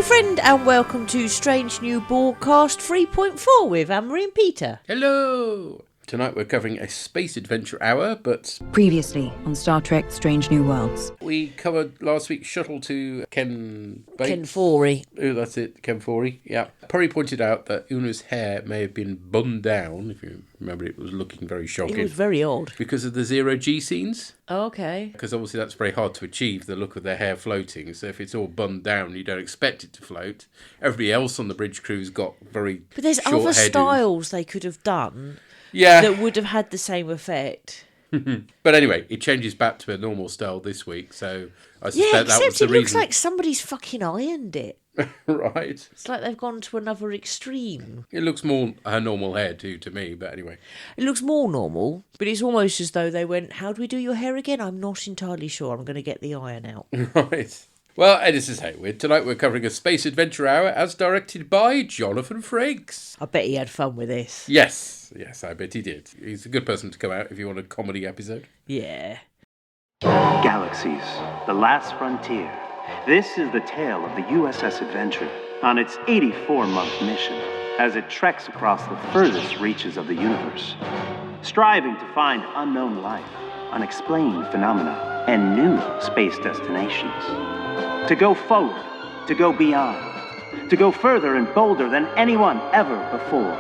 friend, and welcome to Strange New Borgcast 3.4 with Anne-Marie and Peter. Hello! Tonight we're covering a space adventure hour, but... Previously on Star Trek Strange New Worlds. We covered last week's shuttle to Ken Bates. Ken Forey. Oh, that's it, Ken Forey, yeah. Perry pointed out that Una's hair may have been bun down, if you remember it was looking very shocking. It was very odd. Because of the zero-G scenes. Oh, okay. Because obviously that's very hard to achieve, the look of their hair floating, so if it's all bun down, you don't expect it to float. Everybody else on the bridge crew's got very But there's short other hairdos. styles they could have done. Yeah. That would have had the same effect. But anyway, it changes back to a normal style this week, so I suspect that was the it reason. looks like somebody's fucking ironed it. Right. It's like they've gone to another extreme. It looks more her normal hair too to me, but anyway. It looks more normal, but it's almost as though they went, how do we do your hair again? I'm not entirely sure. I'm going to get the iron out. Right. Well, this is Hayward. Tonight we're covering a space adventure hour as directed by Jonathan Frakes. I bet he had fun with this. Yes, I bet he did. He's a good person to come out if you want a comedy episode. Yeah. Galaxies, the last frontier. This is the tale of the USS Adventure on its 84-month mission as it treks across the furthest reaches of the universe, striving to find unknown life, unexplained phenomena, and new space destinations. To go forward, to go beyond, to go further and bolder than anyone ever before.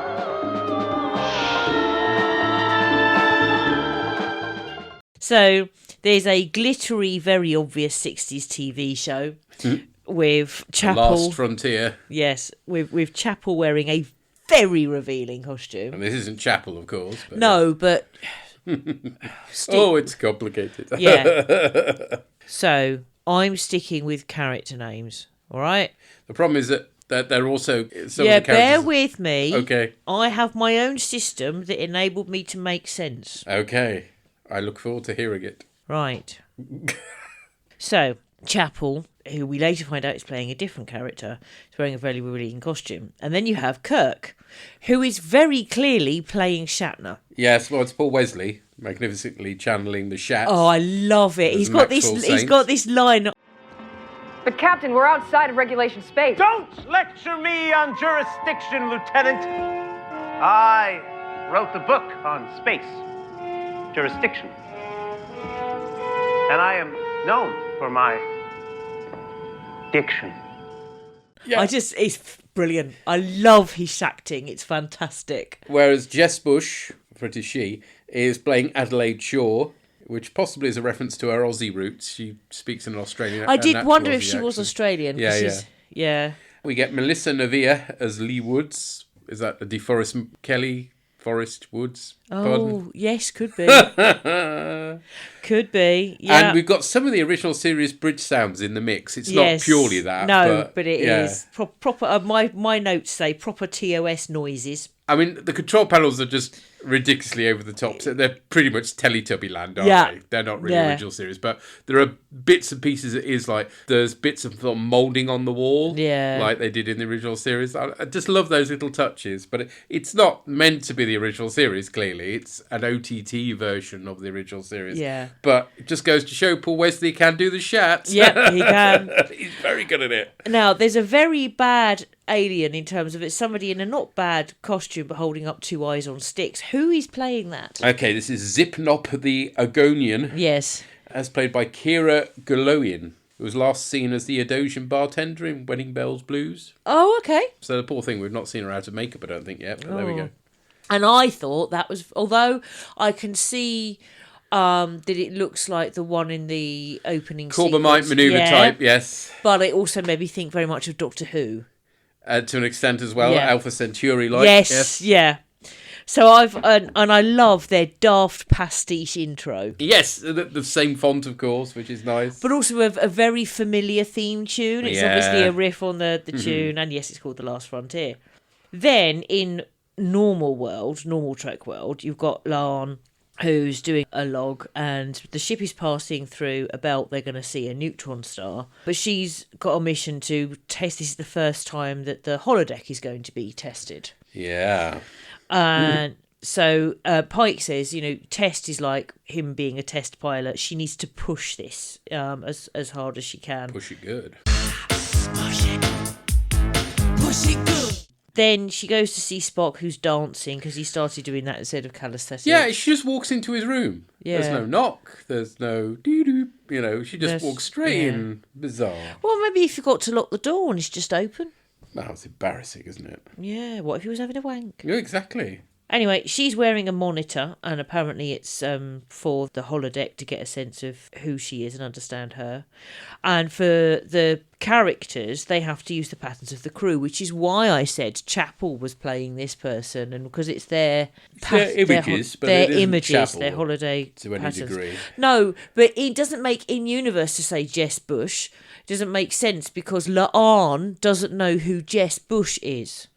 So there's a glittery, very obvious 60s TV show with Chapel. The Last Frontier. Yes, with Chapel wearing a very revealing costume. And this isn't Chapel, of course. But No, but... Oh, it's complicated. Yeah. So I'm sticking with character names, all right? The problem is that they're also... Some Yeah, of the characters... bear with me. Okay. I have my own system that enabled me to make sense. Okay. I look forward to hearing it. Right. So, Chapel, who we later find out is playing a different character, is wearing a very revealing costume. And then you have Kirk, who is very clearly playing Shatner. Yes, well, it's Paul Wesley, magnificently channeling the Shat. Oh, I love it. As He's got Maxwell this. Saint. He's got this line. But Captain, we're outside of regulation space. Don't lecture me on jurisdiction, Lieutenant. I wrote the book on space jurisdiction. And I am known for my diction. Yeah. It's brilliant. I love his acting. It's fantastic. Whereas Jess Bush, for it is she, is playing Adelaide Shaw, which possibly is a reference to her Aussie roots. She speaks in an Australian I did natural wonder if Aussie she was accent. Australian. Yeah. Yeah. We get Melissa Navia as Lee Woods. Is that the DeForest Kelly? Forest Woods? Oh, yes, could be. Could be, yeah. And we've got some of the original series bridge sounds in the mix. It's not purely that. No, but it yeah. is. Proper. My notes say proper TOS noises. I mean, the control panels are just ridiculously over the top. So they're pretty much Teletubby land, aren't Yeah. they? They're not really Yeah. original series. But there are bits and pieces. It is like there's bits of moulding on the wall. Yeah. Like they did in the original series. I just love those little touches. But it's not meant to be the original series, clearly. It's an OTT version of the original series. Yeah. But it just goes to show Paul Wesley can do the shat. Yep, he can. He's very good at it. Now, there's a very bad alien in terms of it's somebody in a not bad costume but holding up two eyes on sticks. Who is playing that? Okay, this is Zipnop the Agonian. Yes. As played by Kira Goloyan, who was last seen as the Adosian bartender in Wedding Bells Blues. Oh, okay. So the poor thing, we've not seen her out of makeup, I don't think, yet, but there we go. And I thought that was, although I can see that it looks like the one in the opening Corbomite sequence. manoeuvre type, yes. But it also made me think very much of Doctor Who. To an extent as well, Yeah. Alpha Centauri-like. Yes, yeah. So and I love their daft pastiche intro. Yes, the same font, of course, which is nice. But also a very familiar theme tune. It's Yeah. obviously a riff on the tune, and yes, it's called The Last Frontier. Then in normal Trek world, you've got Larn, who's doing a log, and the ship is passing through a belt. They're going to see a neutron star, but she's got a mission to test. This is the first time that the holodeck is going to be tested. Yeah. And so Pike says, test is like him being a test pilot. She needs to push this as hard as she can. Push it good. Then she goes to see Spock, who's dancing, because he started doing that instead of calisthenics. Yeah, she just walks into his room. Yeah. There's no knock. There's no doo-doo. You know, she just walks straight in. Bizarre. Well, maybe he forgot to lock the door and it's just open. That was embarrassing, isn't it? Yeah, what if he was having a wank? Yeah, exactly. Anyway, she's wearing a monitor, and apparently it's for the holodeck to get a sense of who she is and understand her. And for the characters, they have to use the patterns of the crew, which is why I said Chapel was playing this person, and because it's their images, but their it isn't images, Chapel their holiday to any patterns. degree. No, but it doesn't make in universe to say Jess Bush. It doesn't make sense because La'an doesn't know who Jess Bush is,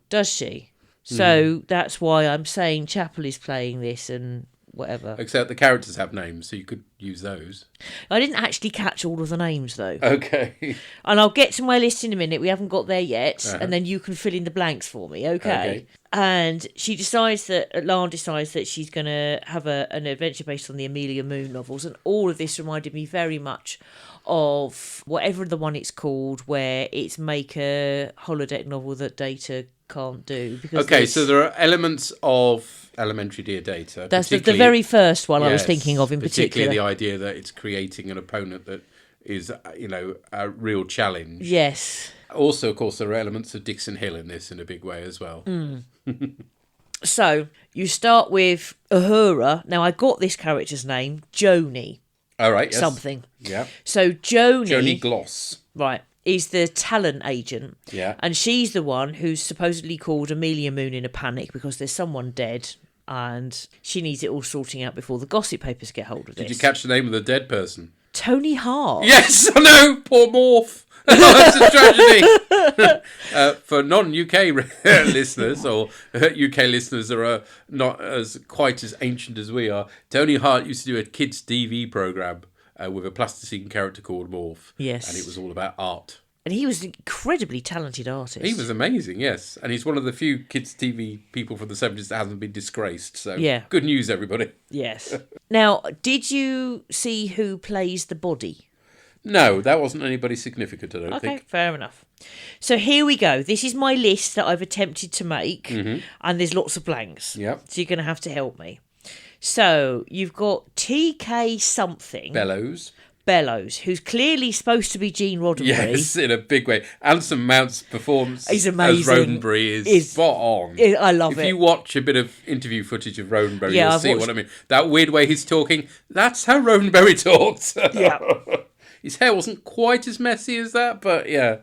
does she? So that's why I'm saying Chapel is playing this and whatever. Except the characters have names, so you could use those. I didn't actually catch all of the names, though. Okay. And I'll get to my list in a minute. We haven't got there yet. And then you can fill in the blanks for me, okay? And she decides La'an decides that she's going to have an adventure based on the Amelia Moon novels. And all of this reminded me very much of whatever the one it's called, where it's make a holodeck novel that Data can't do. Because so there are elements of Elementary Dear Data. That's the very first one I was thinking of in particular. Particularly the idea that it's creating an opponent that is, a real challenge. Yes. Also, of course, there are elements of Dixon Hill in this in a big way as well. So you start with Uhura. Now, I got this character's name, Joni. All right, yes. Something. Yeah. So Joni Gloss. Right. Is the talent agent. Yeah. And she's the one who's supposedly called Amelia Moon in a panic because there's someone dead and she needs it all sorting out before the gossip papers get hold of this. Did you catch the name of the dead person? Tony Hart. Yes, I know. Poor Morph. That's a tragedy. For non-UK listeners or UK listeners that are not quite as ancient as we are, Tony Hart used to do a kids' TV programme with a plasticine character called Morph. Yes. And it was all about art. And he was an incredibly talented artist. He was amazing, yes. And he's one of the few kids' TV people from the 70s that hasn't been disgraced. So good news, everybody. Yes. Now, did you see who plays the body? No, that wasn't anybody significant, I don't think. Okay, fair enough. So here we go. This is my list that I've attempted to make, and there's lots of blanks. Yep. So you're going to have to help me. So you've got TK something. Bellows, who's clearly supposed to be Gene Roddenberry. Yes, in a big way. Anson Mount's performance He's amazing. as Roddenberry is spot on. I love it. If you watch a bit of interview footage of Roddenberry, Yeah, you'll I've see watched... what I mean. That weird way he's talking, that's how Roddenberry talks. Yeah. His hair wasn't quite as messy as that, but yeah,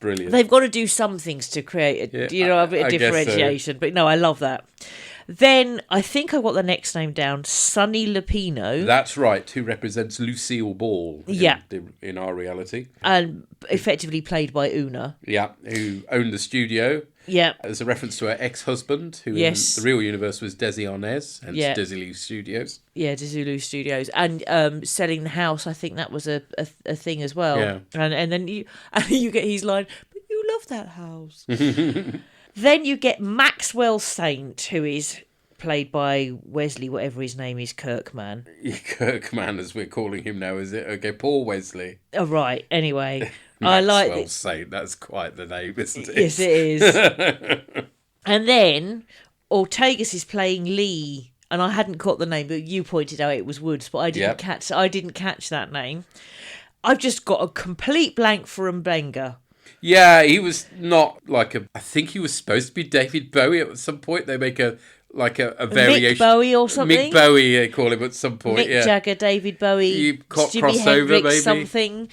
brilliant. They've got to do some things to create a bit of differentiation. So. But no, I love that. Then I think I got the next name down, Sonny Lupino. That's right, who represents Lucille Ball in our reality. And effectively played by Una. Yeah, who owned the studio. Yeah. There's a reference to her ex-husband, who in the real universe was Desi Arnaz, hence Desilu Studios. Yeah, Desilu Studios. And selling the house, I think that was a thing as well. Yeah. And then you get his line, but you love that house. Then you get Maxwell Saint, who is played by Wesley, whatever his name is, Kirkman. Kirkman, as we're calling him now, is it? Okay, Paul Wesley. Oh, right. Anyway, I like Maxwell Saint. That's quite the name, isn't it? Yes, it is. And then Ortegas is playing Lee, and I hadn't caught the name, but you pointed out it was Woods, but I didn't catch that name. I've just got a complete blank for Mbenga. Yeah, he was not I think he was supposed to be David Bowie at some point. They make a variation. Mick Bowie or something? Mick Bowie, they call him at some point. Mick Jagger, David Bowie, Jimi Hendrix, maybe. Something.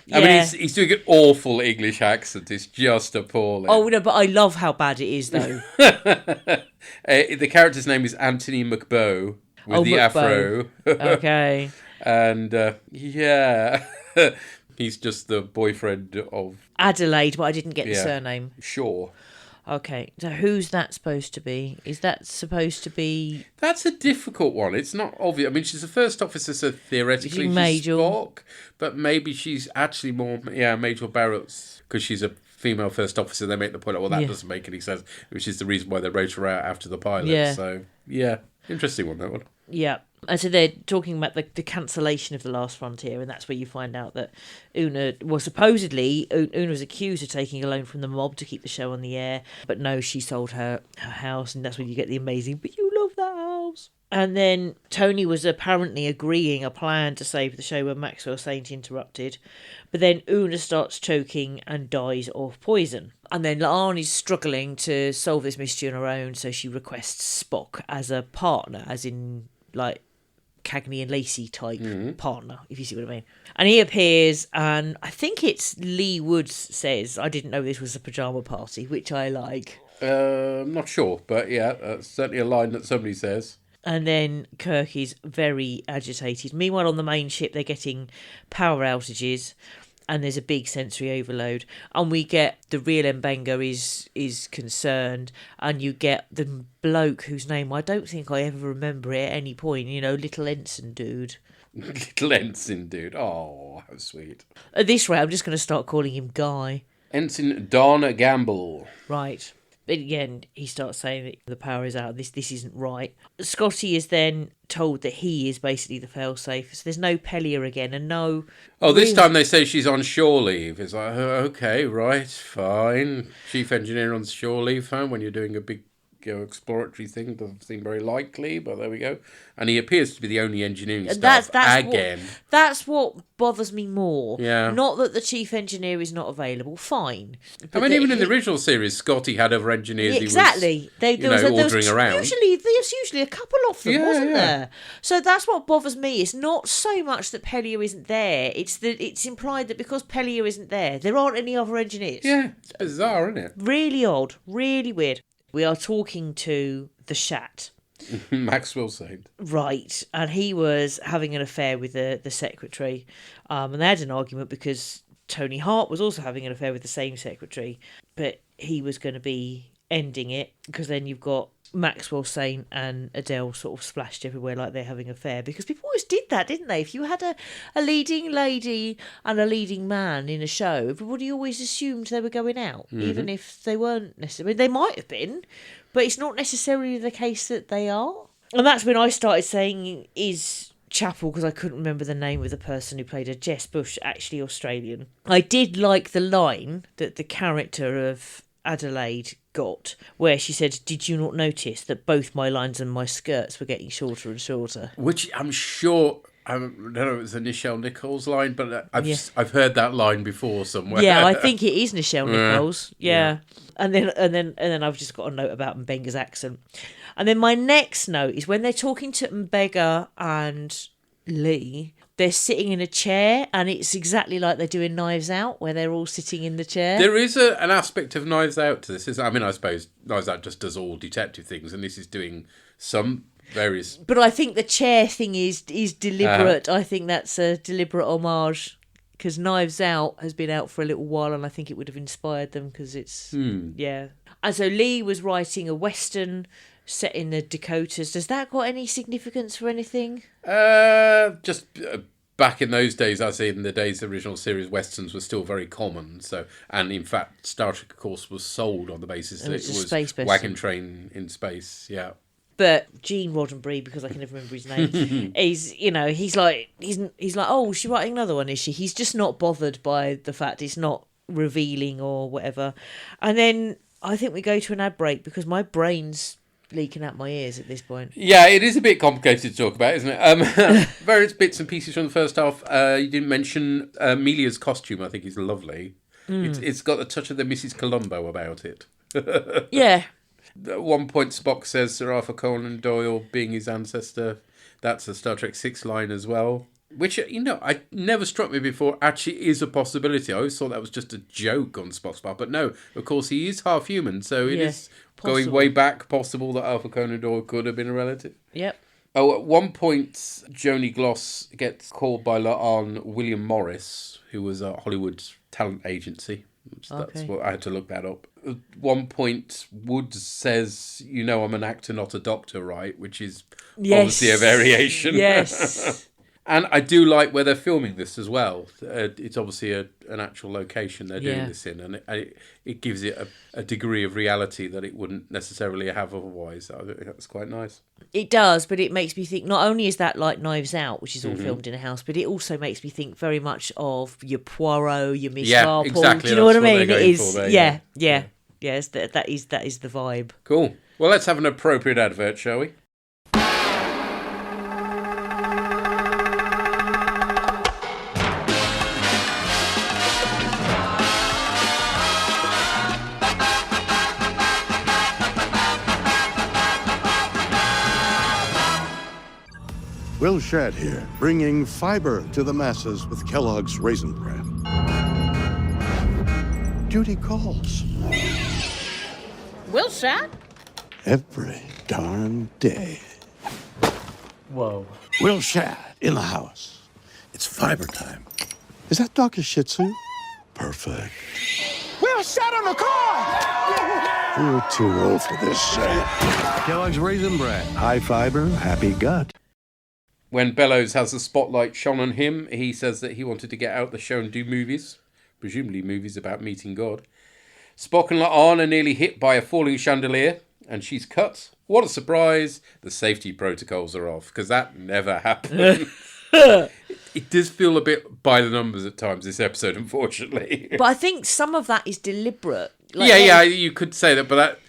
Yeah. I mean, he's doing an awful English accent. It's just appalling. Oh, no, but I love how bad it is, though. The character's name is Anthony McBow with the afro. Okay. And, he's just the boyfriend of... Adelaide, but I didn't get the surname. Sure. Okay, so who's that supposed to be? Is that supposed to be... That's a difficult one. It's not obvious. I mean, she's a first officer, so theoretically she's Spock, but maybe she's actually more... Yeah, Major Barrett's, because she's a female first officer. They make the point, that doesn't make any sense, which is the reason why they wrote her out after the pilot. Yeah. So, yeah, interesting one, that one. Yeah. And so they're talking about the cancellation of The Last Frontier, and that's where you find out that Una was accused of taking a loan from the mob to keep the show on the air, but no, she sold her house, and that's when you get the amazing, but you love that house. And then Tony was apparently agreeing a plan to save the show when Maxwell Saint interrupted, but then Una starts choking and dies of poison. And then La'an is struggling to solve this mystery on her own, so she requests Spock as a partner, as in, like, Cagney and Lacey type partner, if you see what I mean. And he appears, and I think it's Lee Woods says, I didn't know this was a pyjama party, which I like. I'm not sure, but yeah, that's certainly a line that somebody says. And then Kirk is very agitated. Meanwhile, on the main ship, they're getting power outages, and there's a big sensory overload. And we get the real Mbenga is concerned, and you get the bloke whose name I don't think I ever remember at any point, little ensign dude. Little ensign dude. Oh, how sweet. At this rate, I'm just going to start calling him Guy. Ensign Donna Gamble. Right. But again, he starts saying that the power is out. This isn't right. Scotty is then told that he is basically the failsafe. So there's no Pellier again, and no... Oh, this time they say she's on shore leave. It's like, okay, right, fine. Chief engineer on shore leave, fine, when you're doing a big exploratory thing. Doesn't seem very likely, but there we go. And he appears to be the only engineering staff again. That's what bothers me more. Yeah. Not that the chief engineer is not available, fine. I mean, even in the original series, Scotty had other engineers exactly. he was ordering around. There's usually a couple of them, wasn't there? So that's what bothers me. It's not so much that Pellier isn't there. It's that it's implied that because Pellier isn't there aren't any other engineers. Yeah, it's bizarre, isn't it? Really odd. Really weird. We are talking to the Shat. Maxwell Saint. Right. And he was having an affair with the secretary. And they had an argument because Tony Hart was also having an affair with the same secretary. But he was going to be ending it, because then you've got Maxwell Saint and Adele sort of splashed everywhere like they're having an affair, because people always did that, didn't they? If you had a leading lady and a leading man in a show, everybody always assumed they were going out, even if they weren't necessarily. They might have been, but it's not necessarily the case that they are. And that's when I started saying, is Chapel, because I couldn't remember the name of the person who played her, Jess Bush, actually Australian. I did like the line that the character of Adelaide got, where she said, "Did you not notice that both my lines and my skirts were getting shorter and shorter?" Which I'm sure, I don't know if it was a Nichelle Nichols line, but I've heard that line before somewhere. Yeah, I think it is Nichelle Nichols. Yeah. And then I've just got a note about Mbenga's accent. And then my next note is when they're talking to Mbenga and Lee, they're sitting in a chair, and it's exactly like they're doing Knives Out, where they're all sitting in the chair. There is an aspect of Knives Out to this. I mean, I suppose Knives Out just does all detective things, and this is doing some various... But I think the chair thing is deliberate. I think that's a deliberate homage, because Knives Out has been out for a little while, and I think it would have inspired them, because it's... Yeah. And so Lee was writing a Western set in the Dakotas. Does that got any significance for anything? Just back in those days, as in the days of the original series, Westerns were still very common. So, and in fact, Star Trek, of course, was sold on the basis that it was Wagon Train in space. Yeah. But Gene Roddenberry, because I can never remember his name, he's like, oh, is she writing another one, is she? He's just not bothered by the fact it's not revealing or whatever. And then I think we go to an ad break, because my brain's leaking out my ears at this point. Yeah, it is a bit complicated to talk about, isn't it? Various bits and pieces from the first half. You didn't mention Amelia's costume. I think is lovely. It's got a touch of the Mrs. Columbo about it. Yeah. At one point, Spock says Sir Arthur Conan Doyle being his ancestor. That's a Star Trek 6 line as well. Which, I never struck me before actually is a possibility. I always thought that was just a joke on Spock's part. But no, of course, he is half human. So it is possible. Going way back, possible that Arthur Conan Doyle could have been a relative. Yep. Oh, at one point, Joni Gloss gets called by La'an William Morris, who was a Hollywood talent agency. That's what I had to look that up. At one point, Woods says, I'm an actor, not a doctor, right? Which is obviously a variation. Yes. And I do like where they're filming this as well. It's obviously an actual location they're doing this in, and it gives it a degree of reality that it wouldn't necessarily have otherwise. I think that's quite nice. It does, but it makes me think, not only is that like Knives Out, which is all filmed in a house, but it also makes me think very much of your Poirot, your Miss Marple. Exactly. Do you know what I mean? It is. There, yeah. That is the vibe. Cool. Well, let's have an appropriate advert, shall we? Will Shadd here, bringing fiber to the masses with Kellogg's Raisin Bran. Duty calls. Will Shadd? Every darn day. Whoa. Will Shadd in the house. It's fiber time. Is that dog a Shih Tzu? Perfect. Will Shadd on the car! You're too old for this shit. Kellogg's Raisin Bran. High fiber, happy gut. When Bellows has the spotlight shone on him, he says that he wanted to get out the show and do movies, presumably movies about meeting God. Spock and La'an are nearly hit by a falling chandelier, and she's cut. What a surprise. The safety protocols are off, because that never happened. It does feel a bit by the numbers at times, this episode, unfortunately. But I think some of that is deliberate. You could say that, but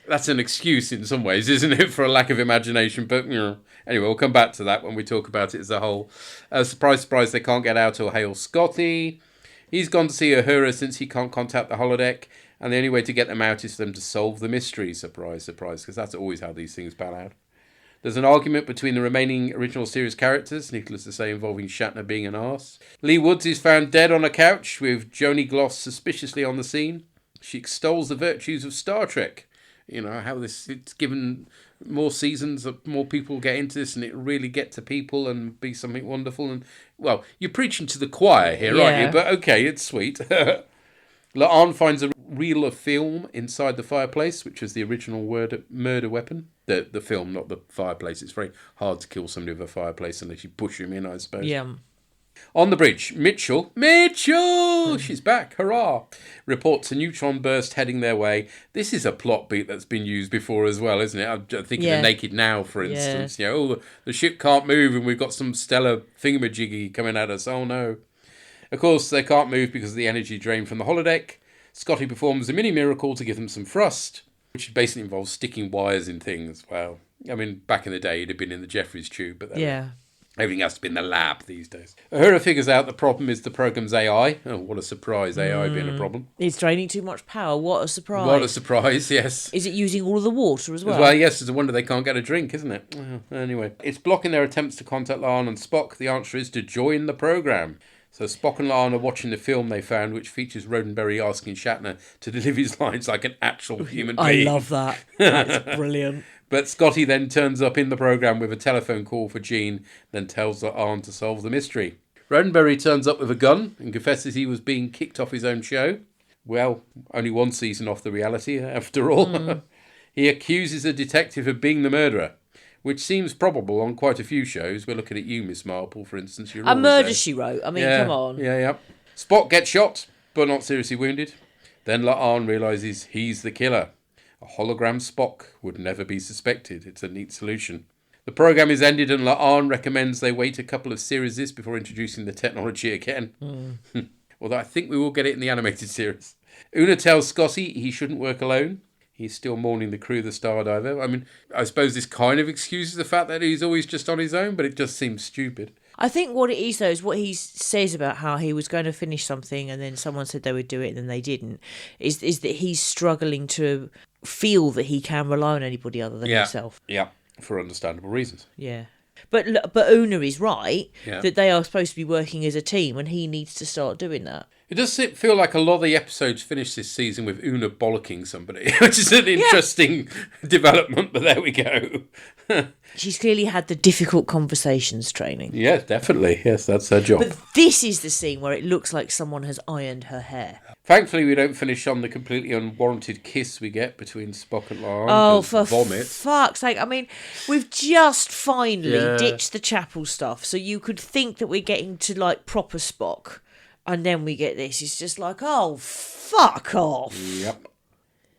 that's an excuse in some ways, isn't it, for a lack of imagination? But, anyway, we'll come back to that when we talk about it as a whole. Surprise, surprise, they can't get out or hail Scotty. He's gone to see Uhura since he can't contact the holodeck, and the only way to get them out is for them to solve the mystery. Surprise, surprise, because that's always how these things pan out. There's an argument between the remaining original series characters, needless to say involving Shatner being an arse. Lee Woods is found dead on a couch, with Joni Gloss suspiciously on the scene. She extols the virtues of Star Trek. How it's given more seasons, more people get into this, and it really get to people and be something wonderful. And, well, you're preaching to the choir here, aren't you? But okay, it's sweet. La'an finds a reel of film inside the fireplace, which was the original murder weapon. The film, not the fireplace. It's very hard to kill somebody with a fireplace unless you push him in, I suppose. Yeah. On the bridge, Mitchell, she's back, hurrah, reports a neutron burst heading their way. This is a plot beat that's been used before as well, isn't it? I'm thinking of Naked Now, for instance. The ship can't move and we've got some stellar thingamajiggy coming at us. Oh, no. Of course, they can't move because of the energy drain from the holodeck. Scotty performs a mini miracle to give them some thrust, which basically involves sticking wires in things. Well, I mean, back in the day, it'd have been in the Jeffries tube, but everything has to be in the lab these days. Uhura figures out the problem is the program's AI. Oh, what a surprise, AI being a problem. It's draining too much power. What a surprise. What a surprise, yes. Is it using all of the water as well? Well, yes, it's a wonder they can't get a drink, isn't it? Well, anyway, it's blocking their attempts to contact La'an and Spock. The answer is to join the program. So Spock and La'an are watching the film they found, which features Roddenberry asking Shatner to deliver his lines like an actual human being. I love that. That's brilliant. But Scotty then turns up in the program with a telephone call for Gene, then tells La'an to solve the mystery. Roddenberry turns up with a gun and confesses he was being kicked off his own show. Well, only one season off the reality, after all. He accuses a detective of being the murderer, which seems probable on quite a few shows. We're looking at you, Miss Marple, for instance. A Murder, She Wrote. I mean, come on. Yeah. Spock gets shot, but not seriously wounded. Then La'an realises he's the killer. A hologram Spock would never be suspected. It's a neat solution. The program is ended and La'an recommends they wait a couple of series before introducing the technology again. Although I think we will get it in the animated series. Una tells Scotty he shouldn't work alone. He's still mourning the crew of the Stardiver. I mean, I suppose this kind of excuses the fact that he's always just on his own, but it just seems stupid. I think what it is, though, is what he says about how he was going to finish something and then someone said they would do it and then they didn't, is that he's struggling to feel that he can rely on anybody other than himself. Yeah, for understandable reasons. Yeah. But Una is right that they are supposed to be working as a team and he needs to start doing that. It does feel like a lot of the episodes finish this season with Una bollocking somebody, which is an interesting development, but there we go. She's clearly had the difficult conversations training. Yes, definitely. Yes, that's her job. But this is the scene where it looks like someone has ironed her hair. Thankfully, we don't finish on the completely unwarranted kiss we get between Spock and La'an. Oh, for vomit. fuck's sake. I mean, we've just finally ditched the chapel stuff, so you could think that we're getting to, like, proper Spock, and then we get this. It's just like, oh, fuck off. Yep.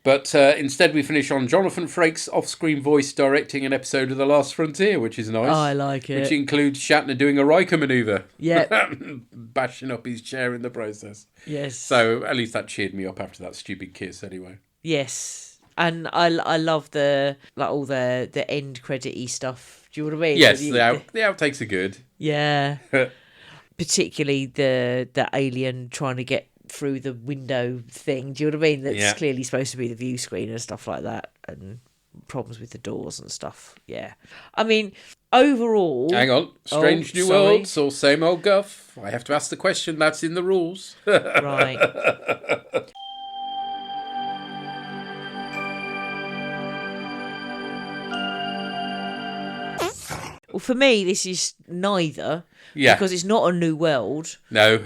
But instead we finish on Jonathan Frakes' off-screen voice directing an episode of The Last Frontier, which is nice. I like it. Which includes Shatner doing a Riker manoeuvre. Yeah. Bashing up his chair in the process. Yes. So at least that cheered me up after that stupid kiss anyway. Yes. And I love all the end credit-y stuff. Do you know what I mean? Yes, the outtakes are good. Yeah. Particularly the alien trying to get through the window thing. Do you know what I mean? That's clearly supposed to be the view screen and stuff like that, and problems with the doors and stuff. Yeah. I mean, overall... Hang on. Strange New Worlds or same old guff? I have to ask the question. That's in the rules. Right. Well, for me, this is neither. Yeah. Because it's not a new world. No.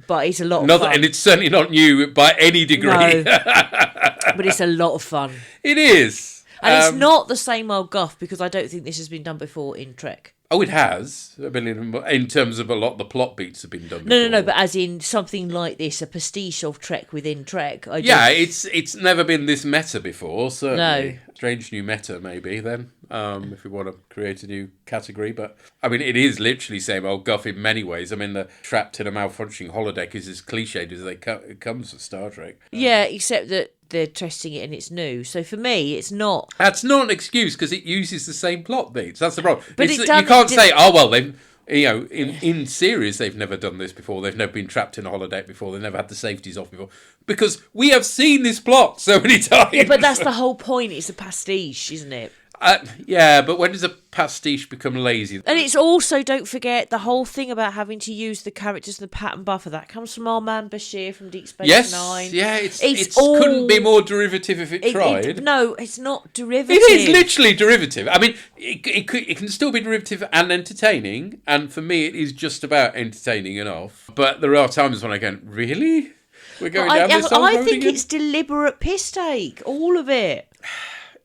But it's a lot of fun. And it's certainly not new by any degree. No. But it's a lot of fun. It is. And it's not the same old guff, because I don't think this has been done before in Trek. Oh, it has. I mean, in terms of a lot of the plot beats have been done before. No, but as in something like this, a pastiche of Trek within Trek. It's never been this meta before, certainly. No. Strange new meta, maybe, then, if we want to create a new category. But, I mean, it is literally same old guff in many ways. I mean, the trapped in a malfunctioning holodeck is as cliched as it comes for Star Trek. Yeah, except that they're testing it and it's new. So for me, it's not... That's not an excuse, because it uses the same plot beats. That's the problem. But you can't say, they've... in series, they've never done this before. They've never been trapped in a holodeck before. They've never had the safeties off before. Because we have seen this plot so many times. Yeah, but that's the whole point. It's a pastiche, isn't it? But when does a pastiche become lazy? And it's also, don't forget, the whole thing about having to use the characters of the pattern buffer. That comes from our man Bashir from Deep Space Nine. Yeah, it couldn't be more derivative if it tried. No, it's not derivative. It is literally derivative. I mean, it can still be derivative and entertaining, and for me, it is just about entertaining enough. But there are times when I go, really? We're going down this old road I think again? it's deliberate piss take, all of it.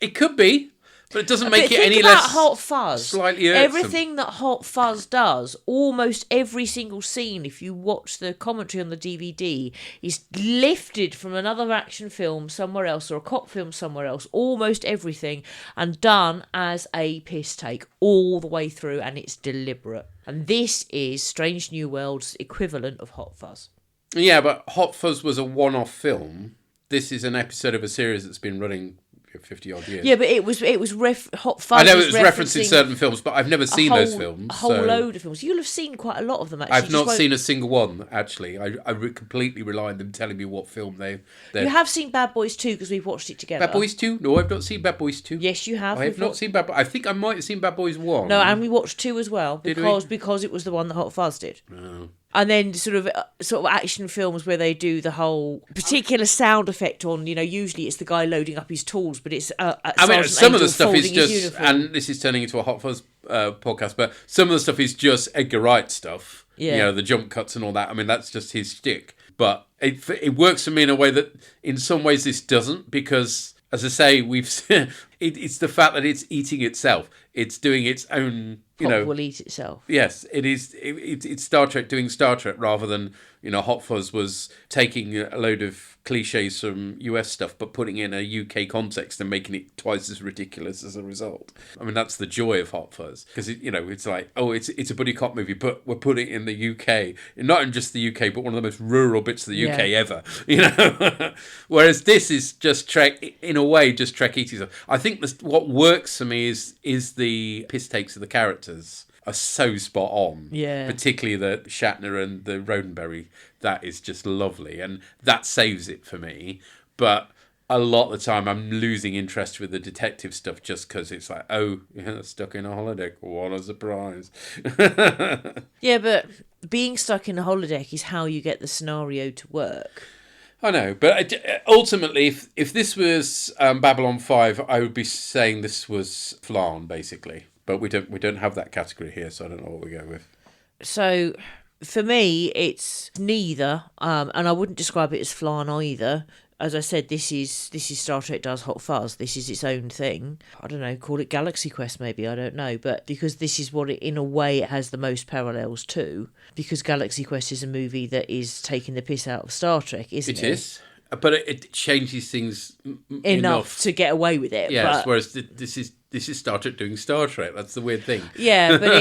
It could be. But it doesn't make it any think less about Hot Fuzz. Slightly irksome. Everything that Hot Fuzz does, almost every single scene, if you watch the commentary on the DVD, is lifted from another action film somewhere else or a cop film somewhere else, almost everything, and done as a piss take all the way through, and it's deliberate. And this is Strange New World's equivalent of Hot Fuzz. Yeah, but Hot Fuzz was a one-off film. This is an episode of a series that's been running 50 odd years. Yeah, but it was Hot Fuzz. I know it was referencing certain films, but I've never seen those films. A whole load of films. You'll have seen quite a lot of them. Actually, I've not seen a single one. Actually, I completely rely on them telling me what film they. You have seen Bad Boys 2 because we've watched it together. Bad Boys 2? No, I've not seen Bad Boys 2. Yes, you have. I have not seen Bad Boys. I think I might have seen Bad Boys 1. No, and we watched 2 as well because it was the one that Hot Fuzz did. Oh. And then sort of action films where they do the whole particular sound effect on, usually it's the guy loading up his tools, but it's some of the stuff is just, and this is turning into a Hot Fuzz podcast, but some of the stuff is just Edgar Wright stuff. Yeah. The jump cuts and all that. I mean, that's just his shtick. But it works for me in a way that in some ways this doesn't, because, as I say, it's the fact that it's eating itself. It's doing its own... Pop will eat itself. Yes, it is. It's Star Trek doing Star Trek rather than, Hot Fuzz was taking a load of cliches from US stuff but putting it in a UK context and making it twice as ridiculous as a result. I mean, that's the joy of Hot Fuzz, because it's like, it's a buddy cop movie, but we're putting it in the UK, not in just the UK, but one of the most rural bits of the UK ever. Whereas this is just Trek, in a way, just Trek eating stuff. I think what works for me is the piss takes of the characters are so spot on. Yeah. Particularly the Shatner and the Roddenberry. That is just lovely. And that saves it for me. But a lot of the time I'm losing interest with the detective stuff just because it's like, oh, yeah, stuck in a holodeck. What a surprise. Yeah, but being stuck in a holodeck is how you get the scenario to work. I know, but ultimately, if this was Babylon 5, I would be saying this was Flan, basically. But we don't have that category here, so I don't know what we go with. So, for me, it's neither, and I wouldn't describe it as Flan either. As I said, this is Star Trek Does Hot Fuzz. This is its own thing. I don't know, call it Galaxy Quest maybe, I don't know. But because this is what it, in a way, it has the most parallels to. Because Galaxy Quest is a movie that is taking the piss out of Star Trek, isn't it? It is. But it changes things enough to get away with it. Yes, but... whereas this is Star Trek doing Star Trek. That's the weird thing. Yeah, but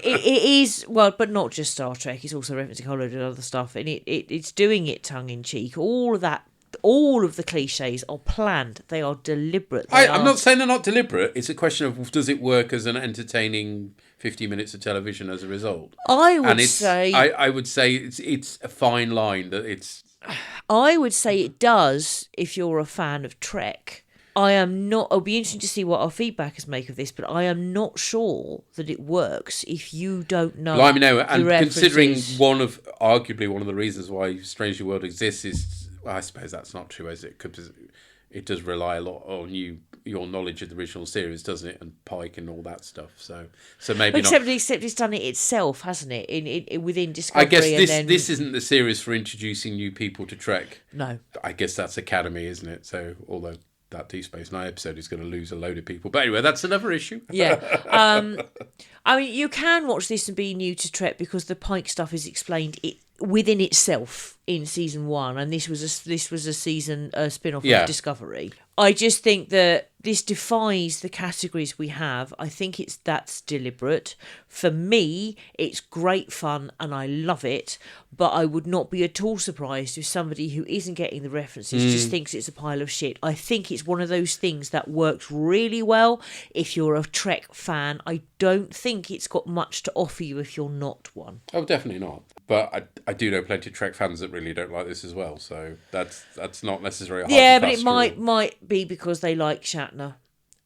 it is, well, but not just Star Trek. It's also referencing Hollywood and other stuff. And it's doing it tongue-in-cheek. All of the cliches are planned. They are deliberate. I'm not saying they're not deliberate. It's a question of, does it work as an entertaining 50 minutes of television as a result? I would say it's a fine line that it's... I would say it does if you're a fan of Trek. I am not... It'll be interesting to see what our feedbackers make of this, but I am not sure that it works if you don't know. Blimey, no. And considering arguably one of the reasons why Strange New World exists is... Well, I suppose that's not true, is it? Because it does rely a lot on your knowledge of the original series, doesn't it? And Pike and all that stuff. So maybe except not. Except it's done it itself, hasn't it? In within Discovery. I guess this isn't the series for introducing new people to Trek. No. I guess that's Academy, isn't it? So although that Deep Space Nine episode is going to lose a load of people, but anyway, that's another issue. Yeah. I mean, you can watch this and be new to Trek because the Pike stuff is explained within itself in season 1, and this was a season spin-off of Discovery. I just think that this defies the categories we have. I think that's deliberate. For me, it's great fun and I love it, but I would not be at all surprised if somebody who isn't getting the references just thinks it's a pile of shit. I think it's one of those things that works really well if you're a Trek fan. I don't think it's got much to offer you if you're not one. Oh, definitely not. But I do know plenty of Trek fans that really don't like this as well, so that's not necessarily a hard Yeah, but it might be because they like Shatner.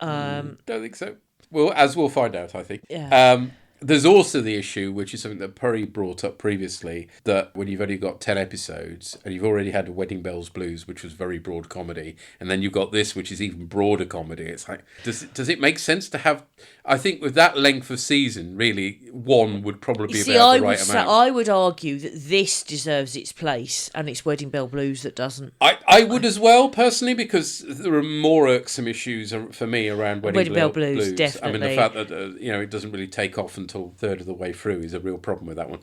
Don't think so. Well, as we'll find out, I think. Yeah. There's also the issue, which is something that Puri brought up previously, that when you've only got 10 episodes and you've already had Wedding Bells Blues, which was very broad comedy, and then you've got this, which is even broader comedy, it's like, does it make sense to have... I think with that length of season, really, one would probably be about the right amount. I would argue that this deserves its place, and it's Wedding Bell Blues that doesn't. I would as well, personally, because there are more irksome issues for me around Wedding Bell Blues. Definitely. I mean, the fact that it doesn't really take off until a third of the way through is a real problem with that one.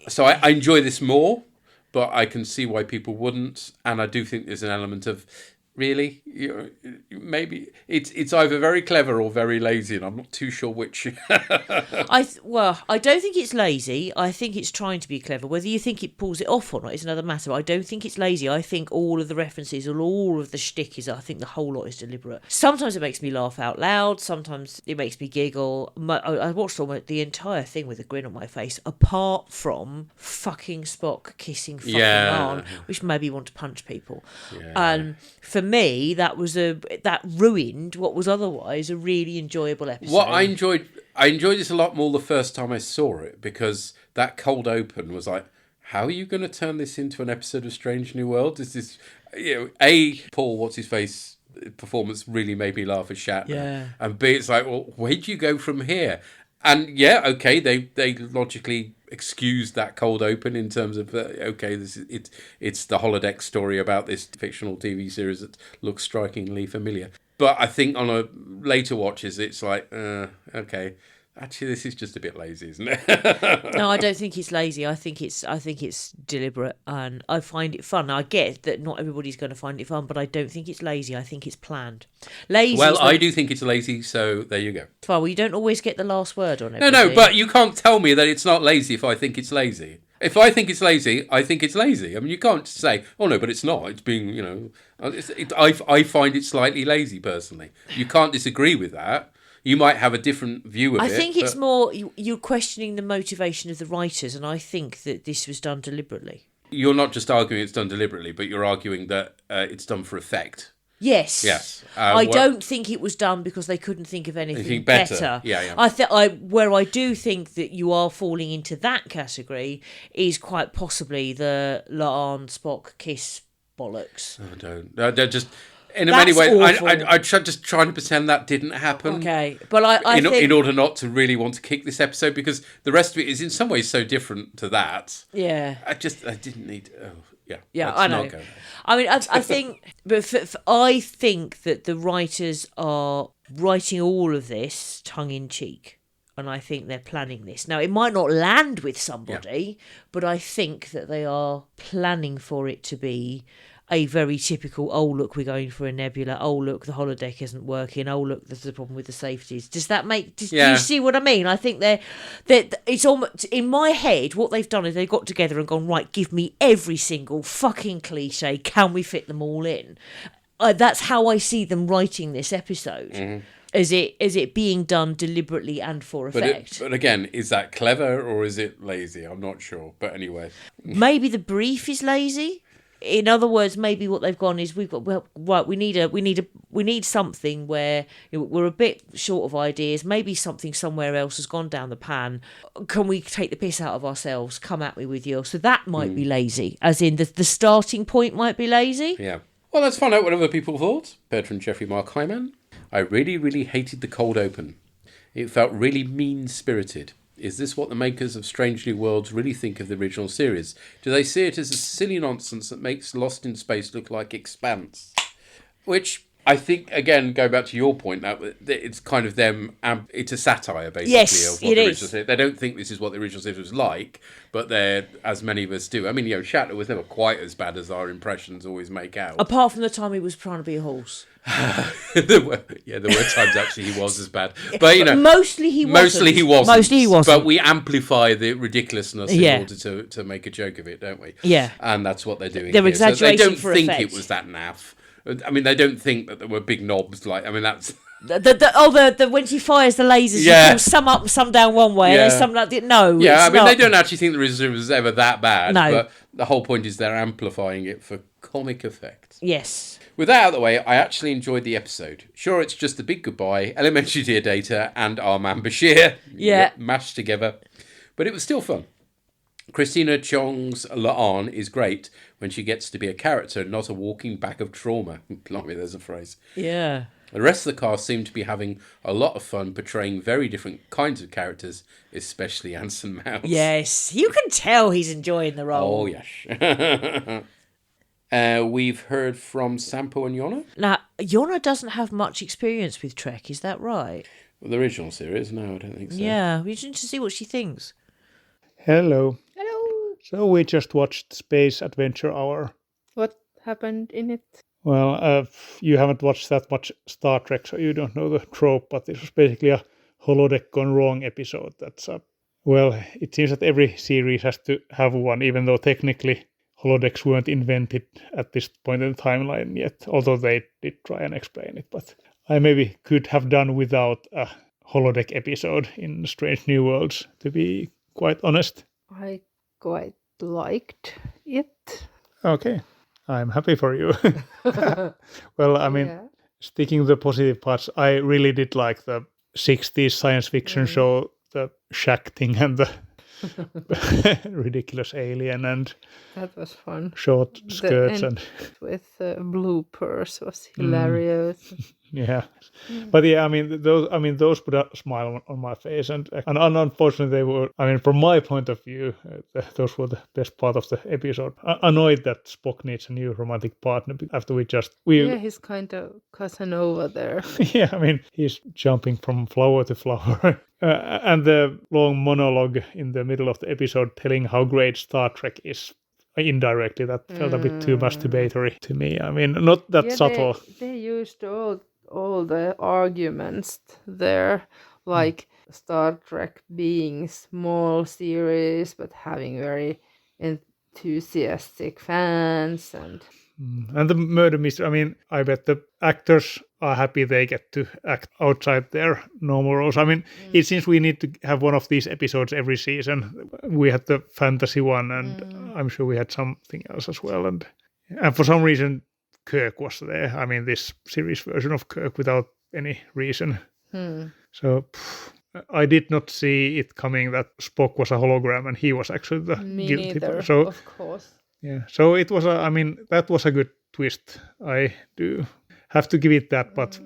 So I enjoy this more, but I can see why people wouldn't, and I do think there's an element of... Really, maybe it's either very clever or very lazy, and I'm not too sure which. I don't think it's lazy. I think it's trying to be clever. Whether you think it pulls it off or not is another matter. I don't think it's lazy. I think all of the references or all of the shtick is. I think the whole lot is deliberate. Sometimes it makes me laugh out loud. Sometimes it makes me giggle. I watched the entire thing with a grin on my face, apart from fucking Spock kissing fucking Arn, which made me want to punch people. Yeah. For me, that ruined what was otherwise a really enjoyable episode. What I enjoyed this a lot more the first time I saw it, because that cold open was like, how are you going to turn this into an episode of Strange New World? This is, Paul, what's his face, performance really made me laugh at Shatner. Yeah. And B, it's like, well, where do you go from here? And yeah, okay, they logically excused that cold open in terms of it's the holodeck story about this fictional TV series that looks strikingly familiar. But I think on a later watches, it's like, okay, actually, this is just a bit lazy, isn't it? No, I don't think it's lazy. I think it's deliberate, and I find it fun. I get that not everybody's going to find it fun, but I don't think it's lazy. I think it's planned. Lazy. Well, I do think it's lazy, so there you go. Well, you don't always get the last word on it. No, but you can't tell me that it's not lazy if I think it's lazy. If I think it's lazy, I think it's lazy. I mean, you can't say, oh no, but it's not. It's being, I find it slightly lazy, personally. You can't disagree with that. You might have a different view of it. I think it's more, you're questioning the motivation of the writers, and I think that this was done deliberately. You're not just arguing it's done deliberately, but you're arguing that it's done for effect. Yes. Yes. I don't think it was done because they couldn't think of anything better. Yeah. Where I do think that you are falling into that category is quite possibly the Laan Spock kiss bollocks. I don't. They're just in That's many ways. awful. I just trying to pretend that didn't happen. Okay, but I think in order not to really want to kick this episode, because the rest of it is in some ways so different to that. Yeah. I didn't need. Oh, yeah. Yeah, let's I know. not go there. I mean, I think, but I think that the writers are writing all of this tongue in cheek, and I think they're planning this. Now, it might not land with somebody, but I think that they are planning for it to be a very typical, oh, look, we're going for a nebula. Oh, look, the holodeck isn't working. Oh, look, there's a problem with the safeties. Does that make... Do you see what I mean? I think it's almost... In my head, what they've done is they've got together and gone, right, give me every single fucking cliche. Can we fit them all in? That's how I see them writing this episode. Mm-hmm. Is it being done deliberately and for effect? But again, is that clever or is it lazy? I'm not sure. But anyway. Maybe the brief is lazy. In other words, maybe what they've gone is we need something where we're a bit short of ideas. Maybe something somewhere else has gone down the pan. Can we take the piss out of ourselves? Come at me with yours. So that might be lazy, as in the starting point might be lazy. Yeah. Well, let's find out what other people thought. Patron Jeffrey Mark Hyman. I really, really hated the cold open. It felt really mean-spirited. Is this what the makers of Strange New Worlds really think of the original series? Do they see it as a silly nonsense that makes Lost in Space look like Expanse? Which I think, again, go back to your point, that it's kind of them. It's a satire, basically, of what the original series. They don't think this is what the original series was like, but they're, as many of us do. I mean, Shatner was never quite as bad as our impressions always make out. Apart from the time he was trying to be a horse. there were times actually he was as bad, but mostly he wasn't. But we amplify the ridiculousness in order to make a joke of it, don't we? Yeah, and that's what they're doing. They're here. exaggerating so they don't for think effect. It was that naff. I mean, they don't think that there were big knobs. That's when she fires the lasers, she pulls some up, some down one way, and then some like no. Yeah, I mean, they don't actually think the original was ever that bad. No, but the whole point is they're amplifying it for comic effect. Yes. With that out of the way, I actually enjoyed the episode. Sure, it's just a big goodbye, elementary dear Data, and our man Bashir mashed together, but it was still fun. Christina Chong's Laan is great when she gets to be a character, not a walking bag of trauma. Blimey, there's a phrase. Yeah. The rest of the cast seem to be having a lot of fun portraying very different kinds of characters, especially Anson Mount. Yes, you can tell he's enjoying the role. Oh, yes. We've heard from Sampo and Yona. Now, Yona doesn't have much experience with Trek, is that right? Well, the original series? No, I don't think so. Yeah, we just need to see what she thinks. Hello. Hello. So we just watched Space Adventure Hour. What happened in it? Well, you haven't watched that much Star Trek, so you don't know the trope, but this was basically a holodeck gone wrong episode. It seems that every series has to have one, even though technically holodecks weren't invented at this point in the timeline yet, although they did try and explain it. But I maybe could have done without a holodeck episode in Strange New Worlds, to be quite honest. I quite liked it. Okay, I'm happy for you. Well, I mean, sticking to the positive parts, I really did like the 60s science fiction show, the shack thing and the ridiculous alien, and that was fun. Short skirts and with bloopers was hilarious. Yeah, but yeah, I mean those put a smile on my face, and unfortunately they were. I mean, from my point of view, those were the best part of the episode. Annoyed that Spock needs a new romantic partner after he's kind of Casanova there. Yeah, I mean he's jumping from flower to flower. And the long monologue in the middle of the episode telling how great Star Trek is, indirectly, that felt a bit too masturbatory to me. I mean, not that subtle. They used all the arguments there, like Star Trek being small series but having very enthusiastic fans and the murder mystery. I mean, I bet the actors are happy they get to act outside their normal roles. I mean, it seems we need to have one of these episodes every season. We had the fantasy one, and I'm sure we had something else as well. And for some reason, Kirk was there. I mean, this series version of Kirk without any reason. So I did not see it coming that Spock was a hologram and he was actually the guilty neither, person. So, of course. yeah, so it was that was a good twist. I do have to give it that, but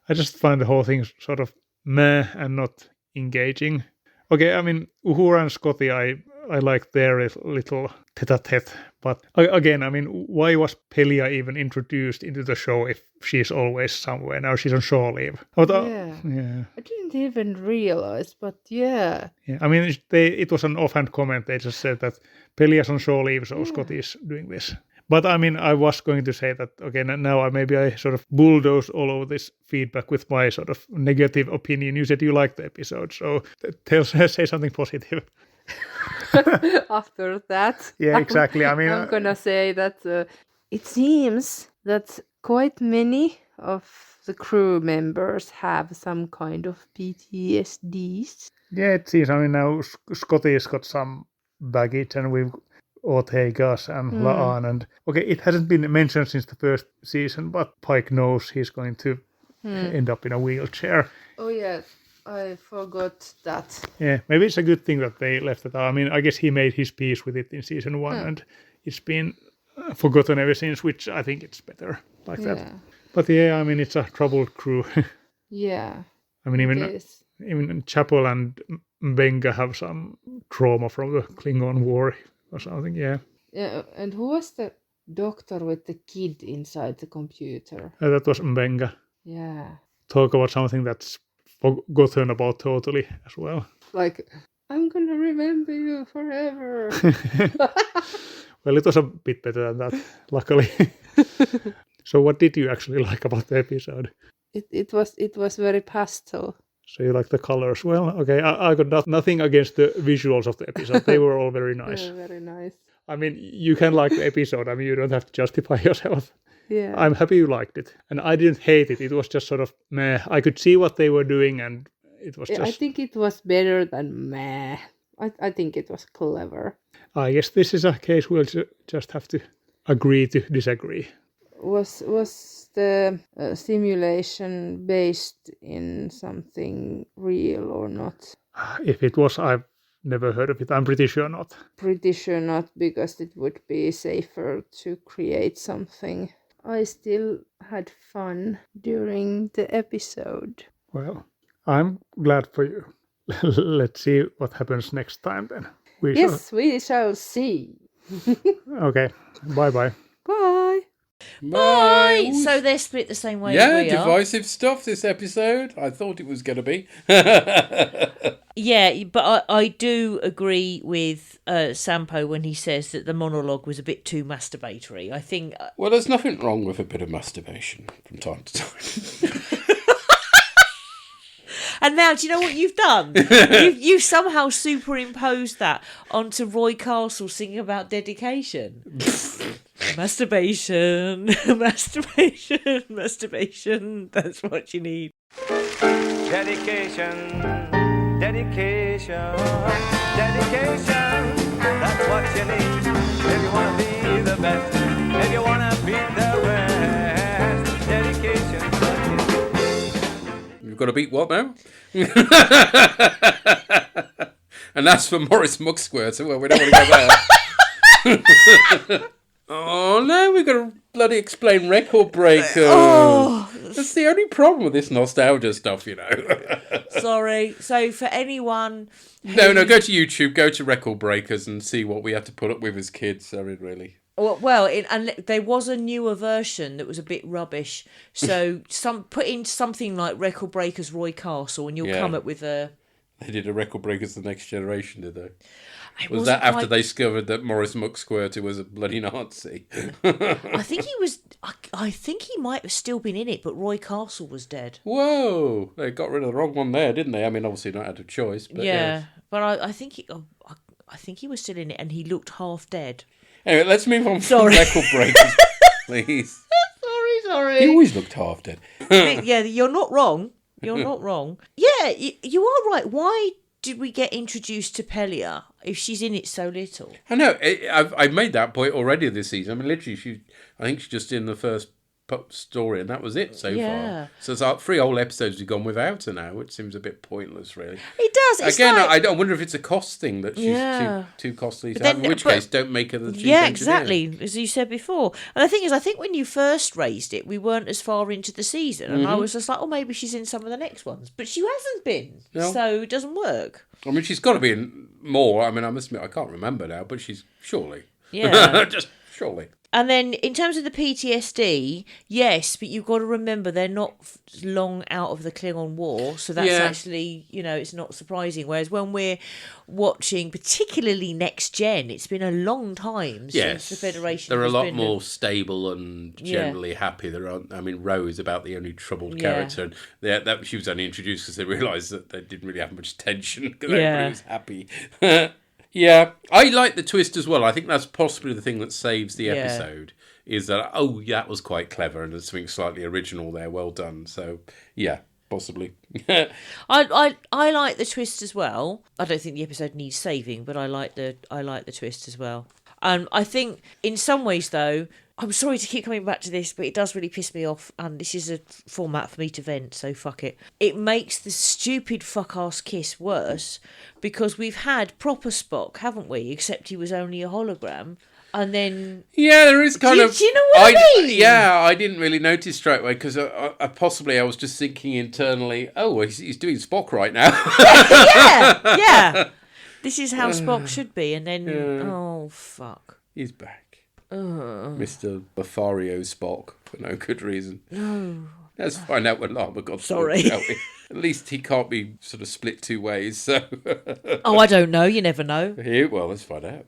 I just find the whole thing sort of meh and not engaging. Okay, I mean, Uhura and Scotty, I like their little tete-a-tete, but again, I mean, why was Pelia even introduced into the show if she's always somewhere? Now she's on shore leave. But, yeah. I didn't even realize, but yeah. Yeah, I mean, it was an offhand comment. They just said that Pelia's on shore leave, so Scotty is doing this. But I mean, I was going to say that, okay, now maybe I sort of bulldoze all over this feedback with my sort of negative opinion. You said you liked the episode, so say something positive. After that. Yeah, exactly. I mean, I'm going to say that it seems that quite many of the crew members have some kind of PTSDs. Yeah, it seems. I mean, now Scotty's got some baggage, and we've Ortegas and Laan, and okay, it hasn't been mentioned since the first season, but Pike knows he's going to end up in a wheelchair. Oh yeah, I forgot that. Yeah, maybe it's a good thing that they left it out. I mean, I guess he made his peace with it in season 1, and it's been forgotten ever since, which I think it's better like that. But yeah, I mean, it's a troubled crew. Yeah. I mean, even Chapel and Mbenga have some trauma from the Klingon War or something, yeah. Yeah, and who was the doctor with the kid inside the computer? That was Mbenga. Yeah. Talk about something that's forgotten about totally as well. Like, I'm gonna remember you forever. Well, it was a bit better than that, luckily. So what did you actually like about the episode? It was very pastel. So you like the colors? Well, okay, I got nothing against the visuals of the episode. They were all very nice. Very nice. I mean, you can like the episode. I mean, you don't have to justify yourself. Yeah. I'm happy you liked it. And I didn't hate it. It was just sort of meh. I could see what they were doing, and it was just... I think it was better than meh. I think it was clever. I guess this is a case we'll just have to agree to disagree. Was the simulation based in something real or not? If it was, I've never heard of it. I'm pretty sure not. Pretty sure not, because it would be safer to create something. I still had fun during the episode. Well, I'm glad for you. Let's see what happens next time then. We shall see. Okay, bye-bye. Bye. Bye. So they're split the same way as we are. Yeah, divisive stuff this episode. I thought it was going to be. Yeah, but I do agree with Sampo when he says that the monologue was a bit too masturbatory. I think... Well, there's nothing wrong with a bit of masturbation from time to time. And now, do you know what you've done? You've somehow superimposed that onto Roy Castle singing about dedication. Masturbation, masturbation, masturbation. That's what you need. Dedication, dedication, dedication. That's what you need if you want to be the best, if you want to beat the rest. Dedication. You've got to beat what now? And that's for Morris Mucksquerter. Well, we don't want to go there. Oh, no, we've got to bloody explain record breakers. Oh. That's the only problem with this nostalgia stuff, you know. Sorry. So for anyone... No, go to YouTube, go to record breakers and see what we had to put up with as kids. I mean, really. Well, and there was a newer version that was a bit rubbish. So put in something like Record Breakers Roy Castle and you'll come up with a... They did a Record Breakers The Next Generation, did they? Was that after they discovered that Morris Mucksquerter was a bloody Nazi? I think he was... I think he might have still been in it, but Roy Castle was dead. Whoa! They got rid of the wrong one there, didn't they? I mean, obviously not out of choice, but yes. But I think he was still in it and he looked half dead. Anyway, let's move on from Record Breakers, please. Sorry. He always looked half dead. Yeah, you're not wrong. You're not wrong. Yeah, you are right. Why did we get introduced to Pelia if she's in it so little? I know. I've made that point already this season. I mean, literally, I think she's just in the first story, and that was it so far. So it's like 3 whole episodes we've gone without her now, which seems a bit pointless, really. It does. It's Again, like... I wonder if it's a cost thing that she's too costly to have. In which case, don't make her the chief engineer. Exactly, as you said before. And the thing is, I think when you first raised it, we weren't as far into the season, and I was just like, oh, maybe she's in some of the next ones, but she hasn't been, so it doesn't work. I mean, she's got to be in more. I mean, I must admit, I can't remember now, but she's surely. Yeah. Just surely. And then in terms of the PTSD, yes, but you've got to remember they're not long out of the Klingon War, so that's actually, it's not surprising. Whereas when we're watching, particularly Next Gen, it's been a long time since the Federation. They're a lot more stable and generally happy. Ro is about the only troubled character, and she was only introduced because they realised that they didn't really have much tension because everybody was happy. Yeah, I like the twist as well. I think that's possibly the thing that saves the episode, is that, that was quite clever and there's something slightly original there. Well done. So, yeah, possibly. I like the twist as well. I don't think the episode needs saving, but I like the twist as well. I think in some ways, though, I'm sorry to keep coming back to this, but it does really piss me off, and this is a format for me to vent, so fuck it. It makes the stupid fuck-ass kiss worse, because we've had proper Spock, haven't we? Except he was only a hologram, and then... Yeah, there is kind of... Do you know what I mean? Yeah, I didn't really notice straight away, because I was just thinking internally, he's doing Spock right now. yeah. This is how Spock should be, and then... Oh, fuck. He's back. Mr. Bafario Spock, for no good reason. No. Let's find out when Lama got Sorry. At least he can't be sort of split 2 ways, so... I don't know, you never know. Well, let's find out.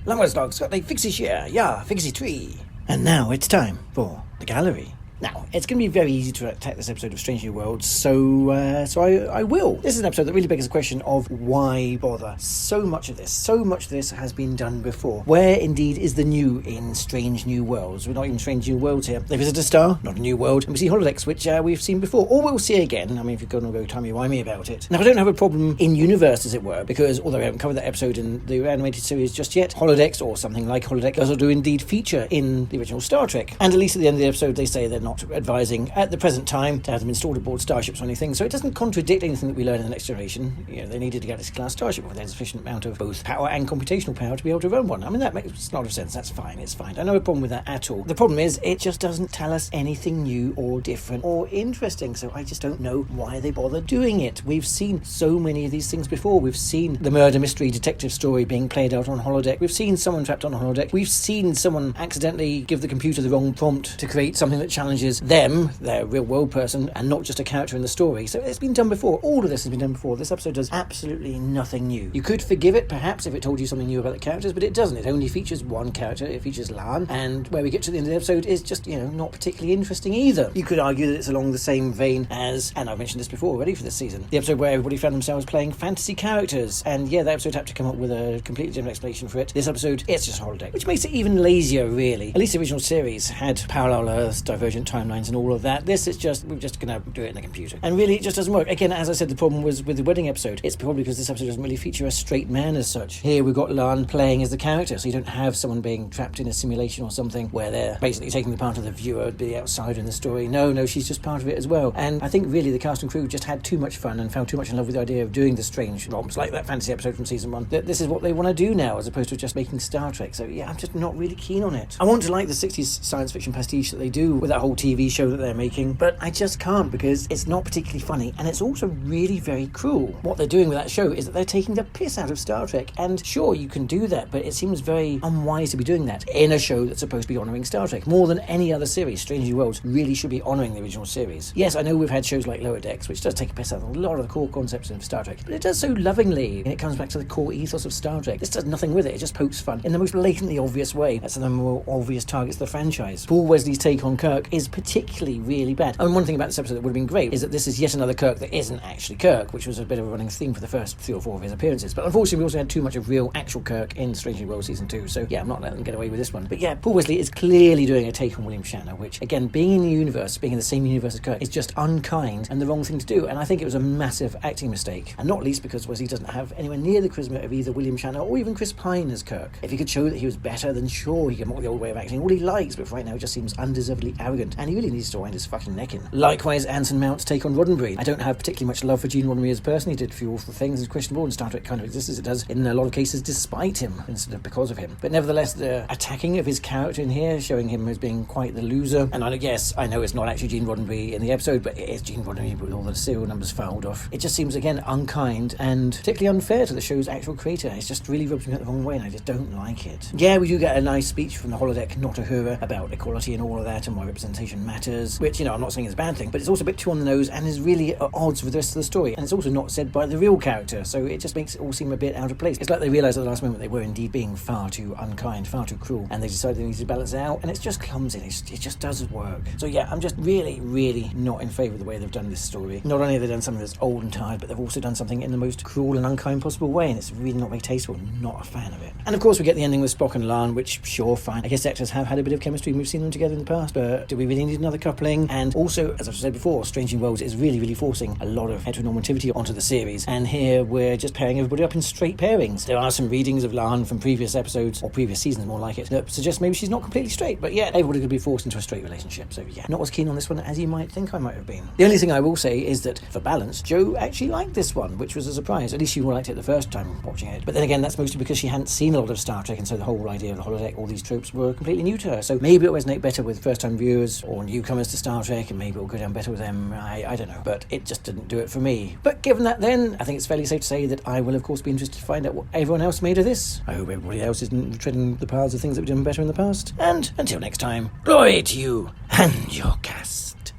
Langwell's dog's got a fixie share, fixie tree. And now it's time for the gallery. Now, it's going to be very easy to attack this episode of Strange New Worlds, so I will. This is an episode that really begs the question of why bother? So much of this has been done before. Where, indeed, is the new in Strange New Worlds? We're not even Strange New Worlds here. They visit a star, not a new world, and we see holodecks, which we've seen before, or we'll see again. I mean, if you're going to go timey-wimey about it. Now, I don't have a problem in universe, as it were, because although we haven't covered that episode in the animated series just yet, holodecks, or something like holodeck, does do indeed feature in the original Star Trek. And at least at the end of the episode, they say they're not advising at the present time to have them installed aboard starships or anything, so it doesn't contradict anything that we learn in the Next Generation. They needed a Galaxy-class starship with a sufficient amount of both power and computational power to be able to run one. I mean, that makes a lot of sense. That's fine. It's fine. I know a problem with that at all. The problem is, it just doesn't tell us anything new or different or interesting, so I just don't know why they bother doing it. We've seen so many of these things before. We've seen the murder mystery detective story being played out on holodeck. We've seen someone trapped on a holodeck. We've seen someone accidentally give the computer the wrong prompt to create something that challenges them, their real world person, and not just a character in the story. So it's been done before. All of this has been done before. This episode does absolutely nothing new. You could forgive it, perhaps, if it told you something new about the characters, but it doesn't. It only features one character. It features Lan, and where we get to the end of the episode is just, not particularly interesting either. You could argue that it's along the same vein as, and I've mentioned this before already for this season, the episode where everybody found themselves playing fantasy characters, and that episode had to come up with a completely different explanation for it. This episode, it's just holodeck, which makes it even lazier, really. At least the original series had parallel Earths, divergent timelines, and all of that. This is just, we're just going to do it in the computer. And really, it just doesn't work. Again, as I said, the problem was with the wedding episode. It's probably because this episode doesn't really feature a straight man as such. Here we've got Lan playing as the character, so you don't have someone being trapped in a simulation or something where they're basically taking the part of the viewer, the outsider in the story. No, she's just part of it as well. And I think really the cast and crew just had too much fun and fell too much in love with the idea of doing the strange romps, like that fantasy episode from season 1, that this is what they want to do now, as opposed to just making Star Trek. So I'm just not really keen on it. I want to like the 60s science fiction pastiche that they do with that whole TV show that they're making, but I just can't, because it's not particularly funny, and it's also really very cruel. What they're doing with that show is that they're taking the piss out of Star Trek, and sure, you can do that, but it seems very unwise to be doing that in a show that's supposed to be honouring Star Trek. More than any other series, Strange New Worlds really should be honouring the original series. Yes, I know we've had shows like Lower Decks, which does take a piss out of a lot of the core concepts of Star Trek, but it does so lovingly, and it comes back to the core ethos of Star Trek. This does nothing with it, it just pokes fun in the most blatantly obvious way. That's the more obvious targets of the franchise. Paul Wesley's take on Kirk is particularly really bad. I mean, one thing about this episode that would have been great is that this is yet another Kirk that isn't actually Kirk, which was a bit of a running theme for the first 3 or 4 of his appearances. But unfortunately, we also had too much of real, actual Kirk in Strange New Worlds Season 2, so yeah, I'm not letting them get away with this one. But yeah, Paul Wesley is clearly doing a take on William Shatner, which, again, being in the universe, being in the same universe as Kirk, is just unkind and the wrong thing to do, and I think it was a massive acting mistake, and not least because Wesley doesn't have anywhere near the charisma of either William Shatner or even Chris Pine as Kirk. If he could show that he was better, then sure, he can mock the old way of acting all he likes, but for right now it just seems undeservedly arrogant, and he really needs to wind his fucking neck in. Likewise, Anson Mount's take on Roddenberry. I don't have particularly much love for Gene Roddenberry as a person. He did a few awful things, and questionable, and Star Trek kind of exists as it does in a lot of cases despite him, instead of because of him. But nevertheless, the attacking of his character in here, showing him as being quite the loser, and I know it's not actually Gene Roddenberry in the episode, but it is Gene Roddenberry with all the serial numbers filed off. It just seems, again, unkind and particularly unfair to the show's actual creator. It's just really rubs me out the wrong way, and I just don't like it. Yeah, we do get a nice speech from the holodeck Not Uhura about equality and all of that, and why representation matters, which, I'm not saying is a bad thing, but it's also a bit too on the nose and is really at odds with the rest of the story, and it's also not said by the real character, so it just makes it all seem a bit out of place. It's like they realised at the last moment they were indeed being far too unkind, far too cruel, and they decided they needed to balance it out, and it's just clumsy. It just doesn't work. So yeah, I'm just really, really not in favour of the way they've done this story. Not only have they done something that's old and tired, but they've also done something in the most cruel and unkind possible way, and it's really not very tasteful. I'm not a fan of it. And of course we get the ending with Spock and Lan, which, sure, fine. I guess actors have had a bit of chemistry, we've seen them together in the past, but do we really need another coupling? And also, as I've said before, Strange New Worlds is really, really forcing a lot of heteronormativity onto the series, and here we're just pairing everybody up in straight pairings. There are some readings of Lan from previous episodes, or previous seasons more like it, that suggest maybe she's not completely straight, but yeah, everybody could be forced into a straight relationship, so yeah, not as keen on this one as you might think I might have been. The only thing I will say is that, for balance, Jo actually liked this one, which was a surprise. At least she liked it the first time watching it, but then again, that's mostly because she hadn't seen a lot of Star Trek, and so the whole idea of the holodeck, all these tropes, were completely new to her, so maybe it'll resonate better with first-time viewers or newcomers to Star Trek, and maybe it'll go down better with them. I don't know, but it just didn't do it for me. But given that then, I think it's fairly safe to say that I will of course be interested to find out what everyone else made of this. I hope everybody else isn't treading the paths of things that we've done better in the past. And until next time, glory to you and your cast.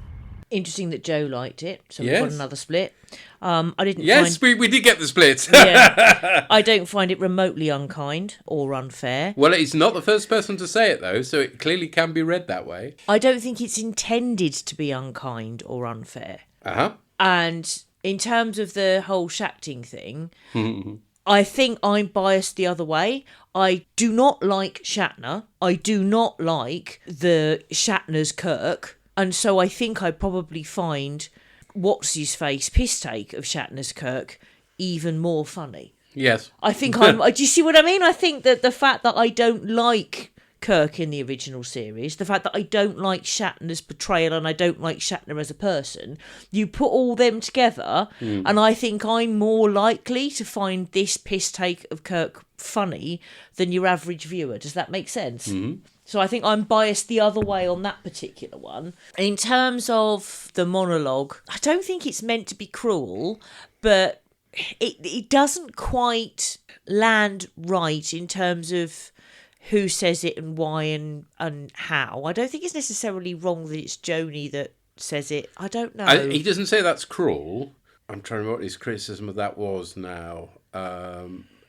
Interesting that Jo liked it, so we've Yes. got another split. I didn't Yes, find... we did get the split. Yeah. I don't find it remotely unkind or unfair. Well, it's not the first person to say it, though, so it clearly can be read that way. I don't think it's intended to be unkind or unfair. Uh-huh. And in terms of the whole Shacting thing, I think I'm biased the other way. I do not like Shatner. I do not like the Shatner's Kirk. And so I think I probably find what's-his-face piss take of Shatner's Kirk even more funny. Yes. I think do you see what I mean? I think that the fact that I don't like Kirk in the original series, the fact that I don't like Shatner's portrayal and I don't like Shatner as a person, you put all them together and I think I'm more likely to find this piss take of Kirk funny than your average viewer. Does that make sense? Mm-hmm. So I think I'm biased the other way on that particular one. In terms of the monologue, I don't think it's meant to be cruel, but it doesn't quite land right in terms of who says it and why and how. I don't think it's necessarily wrong that it's Joni that says it. I don't know. He doesn't say that's cruel. I'm trying to remember what his criticism of that was now.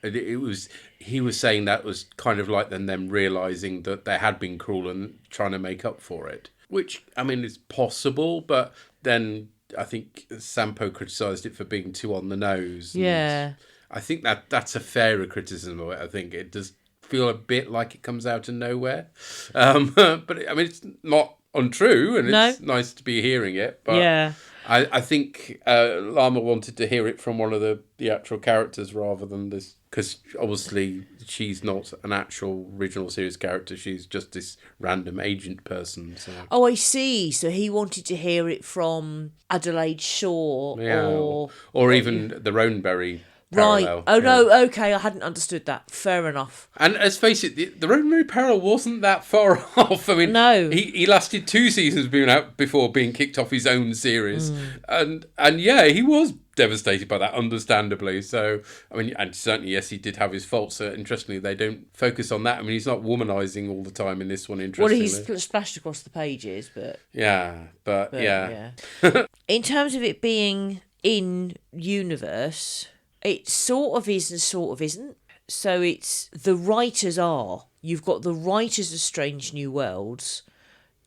He was saying that was kind of like them realising that they had been cruel and trying to make up for it. Which, I mean, is possible, but then I think Sampo criticised it for being too on the nose. Yeah. I think that's a fairer criticism of it. I think it does feel a bit like it comes out of nowhere. But, I mean, it's not untrue, and it's nice to be hearing it. But yeah. I think Lama wanted to hear it from one of the actual characters rather than this, because obviously she's not an actual original series character. She's just this random agent person. So. Oh, I see. So he wanted to hear it from Adelaide Shaw or even the Roneberry Right. parallel. Oh, no, okay, I hadn't understood that. Fair enough. And let's face it, the Roneberry parallel wasn't that far off. I mean, no. He lasted 2 seasons being out before being kicked off his own series. And yeah, he was devastated by that, understandably. So, I mean, and certainly, yes, he did have his faults. So, interestingly, they don't focus on that. I mean, he's not womanising all the time in this one, interestingly. Well, he's splashed across the pages, but... Yeah, but yeah. In terms of it being in universe... It sort of is and sort of isn't. So it's the writers are. You've got the writers of Strange New Worlds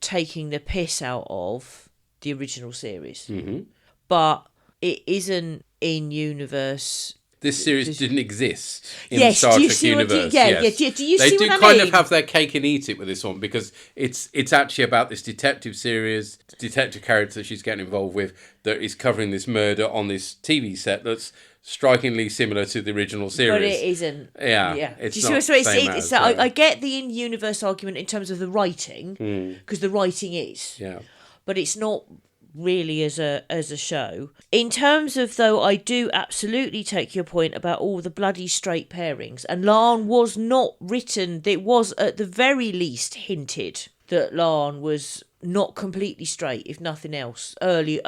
taking the piss out of the original series. Mm-hmm. But it isn't in universe. This series didn't exist in the Star do you Trek see universe. Yes. Do you they see do what I kind mean? of have their cake and eat it with this one, because it's actually about this detective series, detective character that she's getting involved with, that is covering this murder on this TV set that's strikingly similar to the original series. But it isn't. Yeah. It's Do you not see what same it's as, I get the in-universe argument in terms of the writing, because the writing is. Yeah. But it's not really as a show. In terms of, though, I do absolutely take your point about all the bloody straight pairings, and La'an was not written, it was at the very least hinted that La'an was not completely straight, if nothing else, earlier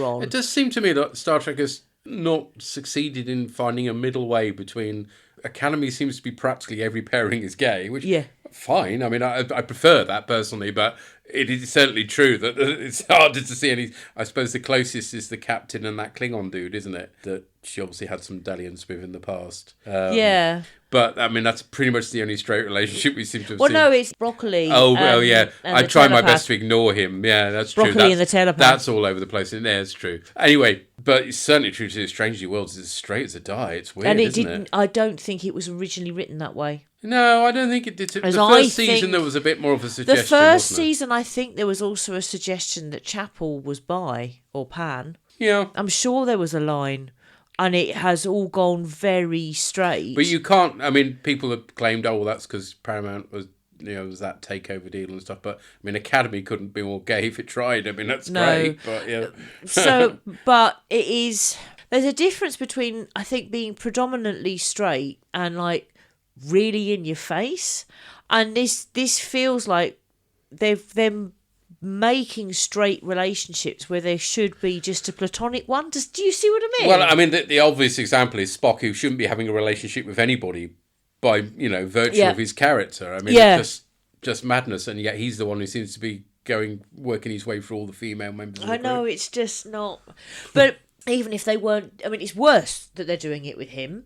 on. It does seem to me that Star Trek has not succeeded in finding a middle way between... Academy seems to be practically every pairing is gay, which fine. I mean, I prefer that personally, but it is certainly true that it's harder to see any. I suppose the closest is the captain and that Klingon dude, isn't it? That she obviously had some dalliance with in the past. But, I mean, that's pretty much the only straight relationship we seem to have seen. Well, no, it's Broccoli. Yeah. And I the try my telepath. best to ignore him. Yeah, that's true. Broccoli and the telepath. That's all over the place. And it's true. Anyway, but it's certainly true to Strangely Worlds. It's as straight as a die. It's weird, isn't it? I don't think it was originally written that way. No, I don't think it did. The As first I season, think- there was a bit more of a suggestion, The first wasn't there? season, I think there was also a suggestion that Chapel was bi, or pan. Yeah. I'm sure there was a line, and it has all gone very straight. But you can't... I mean, people have claimed, oh, well, that's because Paramount was... was that takeover deal and stuff. But, I mean, Academy couldn't be more gay if it tried. I mean, that's great. But, yeah. But it is... There's a difference between, I think, being predominantly straight and, like, really in your face. And this feels like they're making straight relationships where there should be just a platonic one. Do you see what I mean? Well, I mean, the obvious example is Spock, who shouldn't be having a relationship with anybody by, virtue of his character. I mean, it's just madness, and yet he's the one who seems to be working his way through all the female members of the I know, group. it's just not... But even if they weren't... I mean, it's worse that they're doing it with him,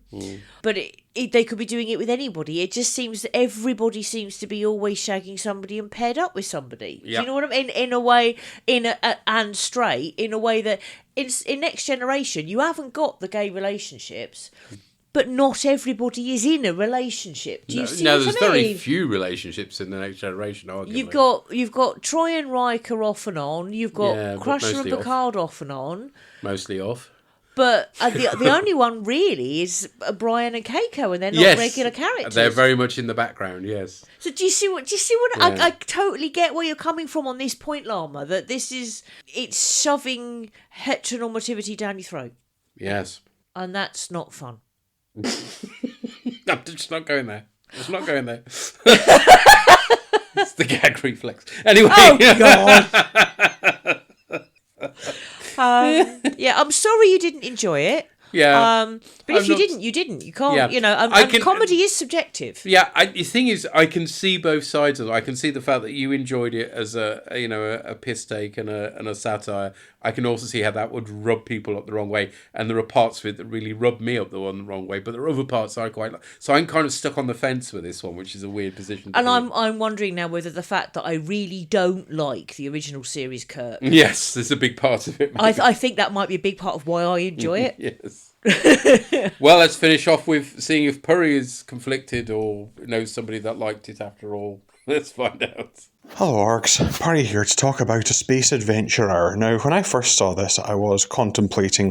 but they could be doing it with anybody. It just seems that everybody seems to be always shagging somebody and paired up with somebody. Yeah. Do you know what I mean? In a way, and straight, in a way that in Next Generation, you haven't got the gay relationships, but not everybody is in a relationship. Do you see what I mean? There's very few relationships in the Next Generation, arguably. You've got Troy and Riker off and on. You've got but Crusher and mostly Picard off and on. Mostly off. But the only one really is Brian and Keiko, and they're not regular characters. They're very much in the background. Yes. So do you see what? Yeah. I totally get where you're coming from on this point, Llama. That it's shoving heteronormativity down your throat. Yes. And that's not fun. I'm just not going there. It's not going there. It's the gag reflex. Anyway. Oh, God. I'm sorry you didn't enjoy it. Yeah. But if you didn't, you didn't. You can't, Yeah. comedy is subjective. Yeah, the thing is, I can see both sides of it. I can see the fact that you enjoyed it as a piss take and a satire. I can also see how that would rub people up the wrong way. And there are parts of it that really rub me up the wrong way. But there are other parts I quite like. So I'm kind of stuck on the fence with this one, which is a weird position to And be in. I'm wondering now whether the fact that I really don't like the original series, Kurt. Yes, there's a big part of it. I think that might be a big part of why I enjoy it. Yes. Well, let's finish off with seeing if Puri is conflicted or knows somebody that liked it after all. Let's find out. Hello orcs, Parry here to talk about A Space Adventurer. Now, when I first saw this, I was contemplating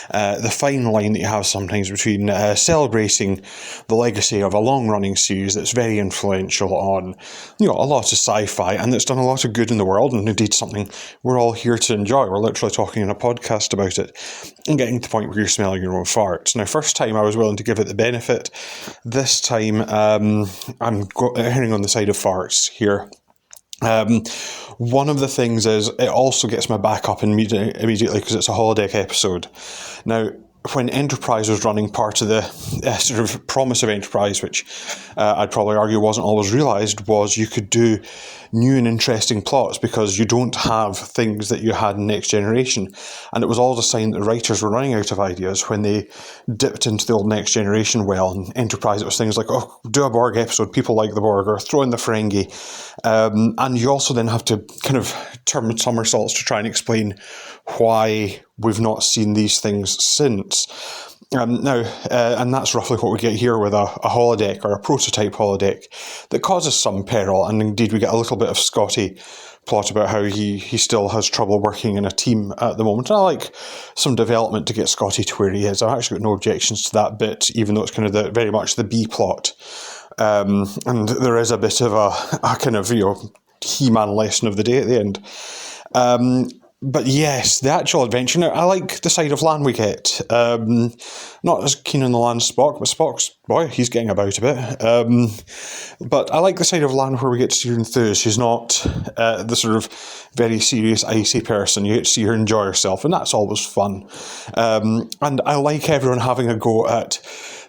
the fine line that you have sometimes between celebrating the legacy of a long-running series that's very influential on, a lot of sci-fi and that's done a lot of good in the world, and indeed something we're all here to enjoy. We're literally talking in a podcast about it and getting to the point where you're smelling your own farts. Now, first time I was willing to give it the benefit. This time, I'm erring on the side of farts here. One of the things is it also gets my back up immediately because it's a holodeck episode. Now, when Enterprise was running, part of the sort of promise of Enterprise, which I'd probably argue wasn't always realised, was you could do new and interesting plots because you don't have things that you had in Next Generation. And it was all a sign that the writers were running out of ideas when they dipped into the old Next Generation well. And Enterprise, it was things like, oh, do a Borg episode, people like the Borg, or throw in the Ferengi. And you also then have to kind of turn somersaults to try and explain why we've not seen these things since. And that's roughly what we get here with a holodeck, or a prototype holodeck, that causes some peril. And indeed, we get a little bit of Scotty plot about how he still has trouble working in a team at the moment. And I like some development to get Scotty to where he is. I've actually got no objections to that bit, even though it's kind of very much the B plot. And there is a bit of a kind of, He-Man lesson of the day at the end. But yes, the actual adventure. Now, I like the side of Lan we get. Not as keen on the Lan Spock, but Spock's, boy, he's getting about a bit. But I like the side of Lan where we get to see her enthuse. She's not the sort of very serious, icy person. You get to see her enjoy herself, and that's always fun. And I like everyone having a go at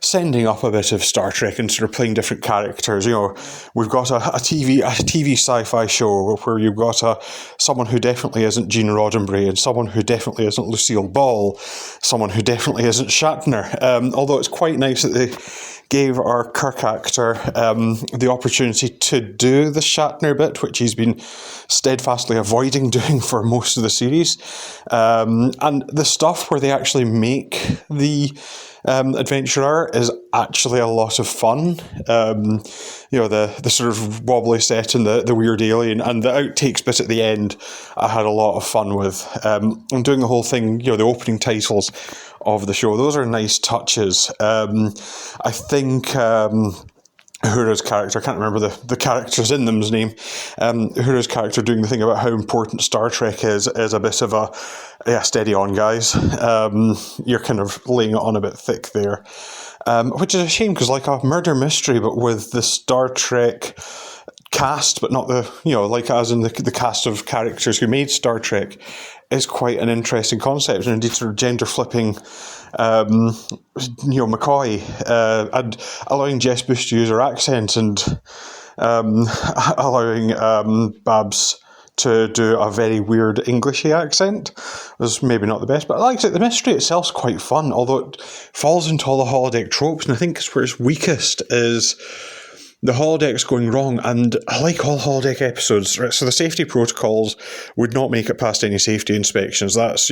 sending up a bit of Star Trek and sort of playing different characters. We've got a TV sci-fi show where you've got someone who definitely isn't Gene Roddenberry, and someone who definitely isn't Lucille Ball, someone who definitely isn't Shatner. Although it's quite nice that they gave our Kirk actor the opportunity to do the Shatner bit, which he's been steadfastly avoiding doing for most of the series. And the stuff where they actually make the Adventurer is actually a lot of fun. The sort of wobbly set and the weird alien, and the outtakes bit at the end I had a lot of fun with. And doing the whole thing, the opening titles of the show, those are nice touches. I think Uhura's character, I can't remember the characters in them's name, Uhura's character doing the thing about how important Star Trek is a bit of a, steady on guys. You're kind of laying it on a bit thick there. Which is a shame, because like a murder mystery, but with the Star Trek cast, but not the, as in the cast of characters who made Star Trek, is quite an interesting concept, and indeed sort of gender flipping McCoy, and allowing Jess Bush to use her accent, and allowing Babs to do a very weird Englishy accent was maybe not the best, but I liked it. The mystery itself's quite fun, although it falls into all the holodeck tropes, and I think it's where it's weakest is the holodeck's going wrong, and I like all holodeck episodes, right? So the safety protocols would not make it past any safety inspections. That's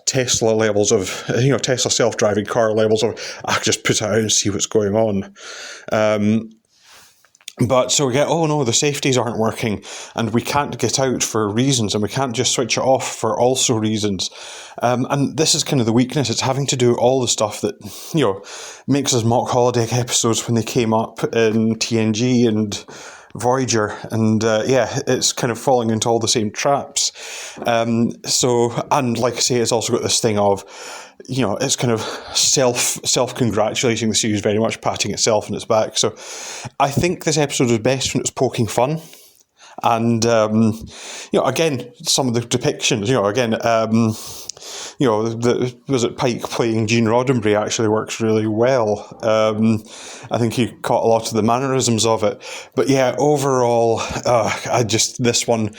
Tesla levels of, Tesla self-driving car levels of, I could just put it out and see what's going on. But so we get, oh no, the safeties aren't working, and we can't get out for reasons, and we can't just switch it off for also reasons. And this is kind of the weakness. It's having to do all the stuff that, makes us mock holodeck episodes when they came up in TNG and Voyager, and it's kind of falling into all the same traps. And like I say, it's also got this thing of, it's kind of self-congratulating. The series very much patting itself on its back. So I think this episode was best when it was poking fun. And, again, some of the depictions, was it Pike playing Gene Roddenberry actually works really well. I think he caught a lot of the mannerisms of it. But yeah, overall, this one,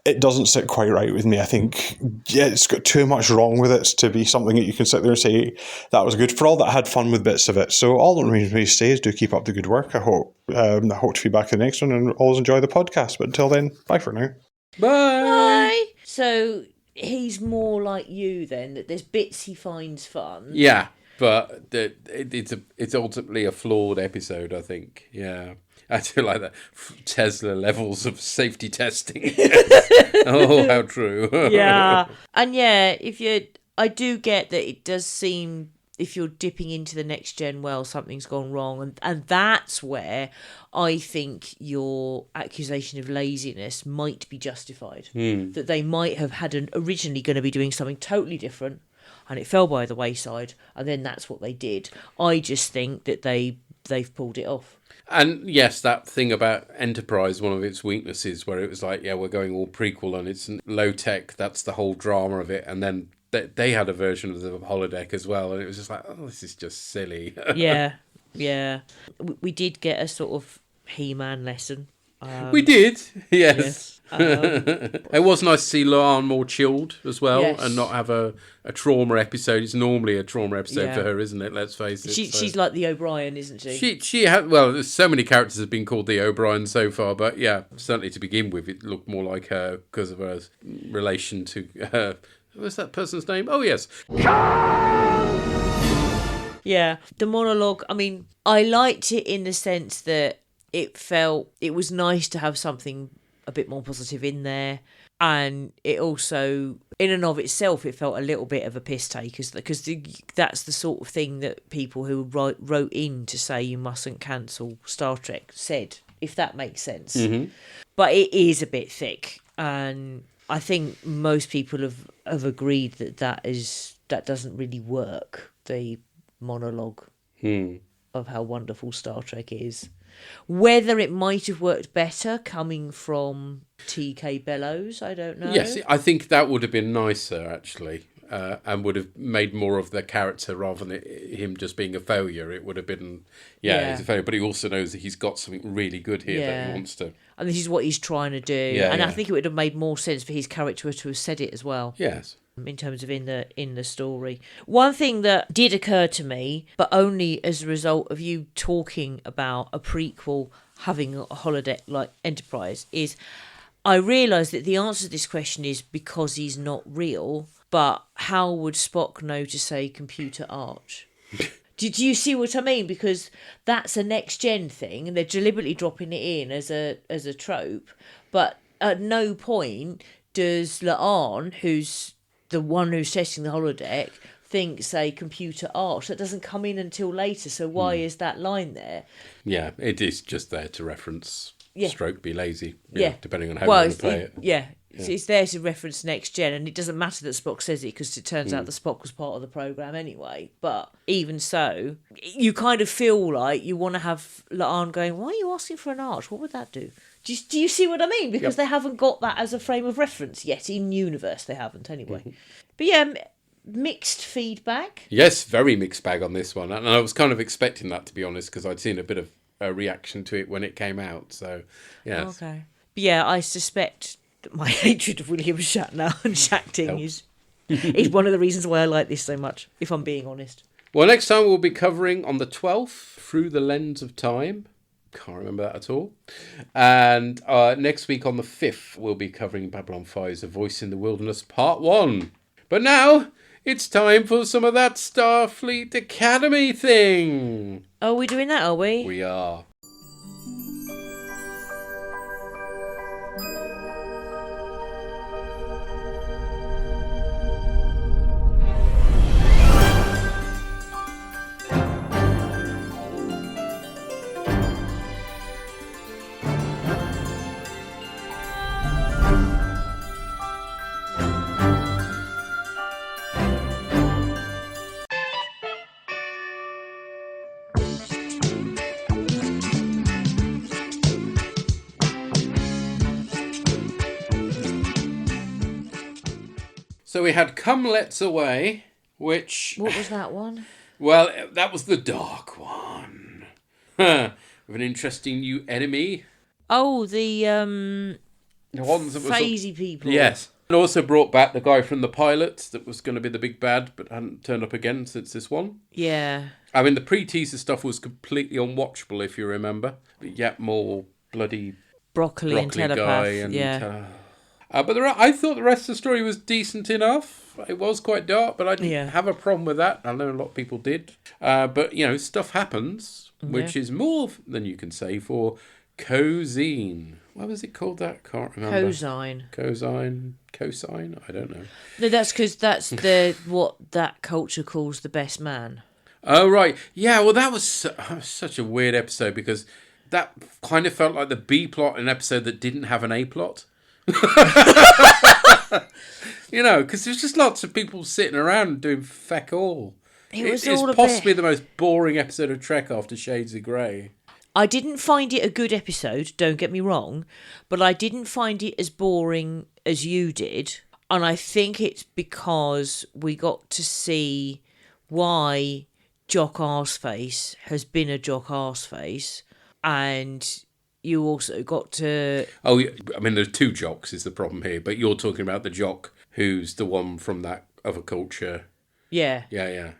it doesn't sit quite right with me. I think it's got too much wrong with it to be something that you can sit there and say, that was good. For all that, I had fun with bits of it. So all that remains for me to say is do keep up the good work. I hope to be back in the next one, and always enjoy the podcast. But until then, bye for now. Bye. So he's more like you then, that there's bits he finds fun. Yeah, but it's ultimately a flawed episode, I think. Yeah. I do like that. Tesla levels of safety testing. Oh, how true. Yeah. And yeah, I do get that it does seem, if you're dipping into the next gen well, something's gone wrong. And that's where I think your accusation of laziness might be justified. That they might have had originally going to be doing something totally different, and it fell by the wayside, and then that's what they did. I just think that they've pulled it off. And yes, that thing about Enterprise, one of its weaknesses, where it was like, yeah, we're going all prequel and it's low tech, that's the whole drama of it, and then they had a version of the holodeck as well, and it was just like, oh, this is just silly. Yeah. We did get a sort of He-Man lesson. We did, yes. It was nice to see Laan more chilled as well, and not have a trauma episode. It's normally a trauma episode for her, isn't it? Let's face it. She's like the O'Brien, isn't she? She had, well, so many characters have been called the O'Brien so far, but yeah, certainly to begin with, it looked more like her because of her relation to what's that person's name? Oh yes. Yeah, the monologue, I mean, I liked it in the sense that it was nice to have something a bit more positive in there. And it also, in and of itself, it felt a little bit of a piss take, because that's the sort of thing that people who wrote in to say you mustn't cancel Star Trek said, if that makes sense. Mm-hmm. But it is a bit thick. And I think most people have agreed that doesn't really work, the monologue of how wonderful Star Trek is. Whether it might have worked better coming from T.K. Bellows, I don't know. Yes, I think that would have been nicer, actually, and would have made more of the character rather than him just being a failure. It would have been, he's a failure, but he also knows that he's got something really good here that he wants to. And this is what he's trying to do. I think it would have made more sense for his character to have said it as well. Yes. In terms of in the story. One thing that did occur to me, but only as a result of you talking about a prequel having a holodeck like Enterprise, is I realised that the answer to this question is because he's not real, but how would Spock know to say computer arch? Do you see what I mean? Because that's a next-gen thing, and they're deliberately dropping it in as a trope, but at no point does Laan, who's the one who's testing the holodeck, thinks a computer arch. That doesn't come in until later, so why is that line there? Yeah, it is just there to reference stroke be lazy, depending on how you want to play it. Yeah. It's there to reference next gen, and it doesn't matter that Spock says it because it turns out that Spock was part of the program anyway. But even so, you kind of feel like you want to have Laan going, why are you asking for an arch? What would that do? Do you see what I mean? Because they haven't got that as a frame of reference yet. In universe, they haven't anyway. Mm-hmm. But yeah, mixed feedback. Yes, very mixed bag on this one. And I was kind of expecting that, to be honest, because I'd seen a bit of a reaction to it when it came out. So, yeah. Okay. But yeah, I suspect that my hatred of William Shatner and Shacting is one of the reasons why I like this so much, if I'm being honest. Well, next time we'll be covering on the 12th, Through the Lens of Time. Can't remember that at all. And next week on the 5th, we'll be covering Babylon 5's A Voice in the Wilderness Part 1. But now, it's time for some of that Starfleet Academy thing. Are we doing that, are we? We are. So we had Come Let's Away, which... What was that one? Well, that was the dark one. With an interesting new enemy. Oh, the ones that phasey people. Yes. And also brought back the guy from the pilot that was going to be the big bad, but hadn't turned up again since this one. Yeah. I mean, the pre-teaser stuff was completely unwatchable, if you remember. But yet more bloody... Broccoli and telepath, guy and, but I thought the rest of the story was decent enough. It was quite dark, but I didn't have a problem with that. I know a lot of people did. But, stuff happens, which is more than you can say for Cosine. What was it called that? Can't remember. Cosine. I don't know. No, that's because that's what that culture calls the best man. Oh, right. Yeah, well, that was such a weird episode because that kind of felt like the B plot in an episode that didn't have an A plot. Because there's just lots of people sitting around doing feck all. It's possibly the most boring episode of Trek after Shades of Grey. I didn't find it a good episode, don't get me wrong, but I didn't find it as boring as you did. And I think it's because we got to see why Jock Arseface has been a Jock Arseface, and you also got to... Oh, I mean, there's two Jocks is the problem here, but you're talking about the Jock who's the one from that other culture. Yeah. Yeah.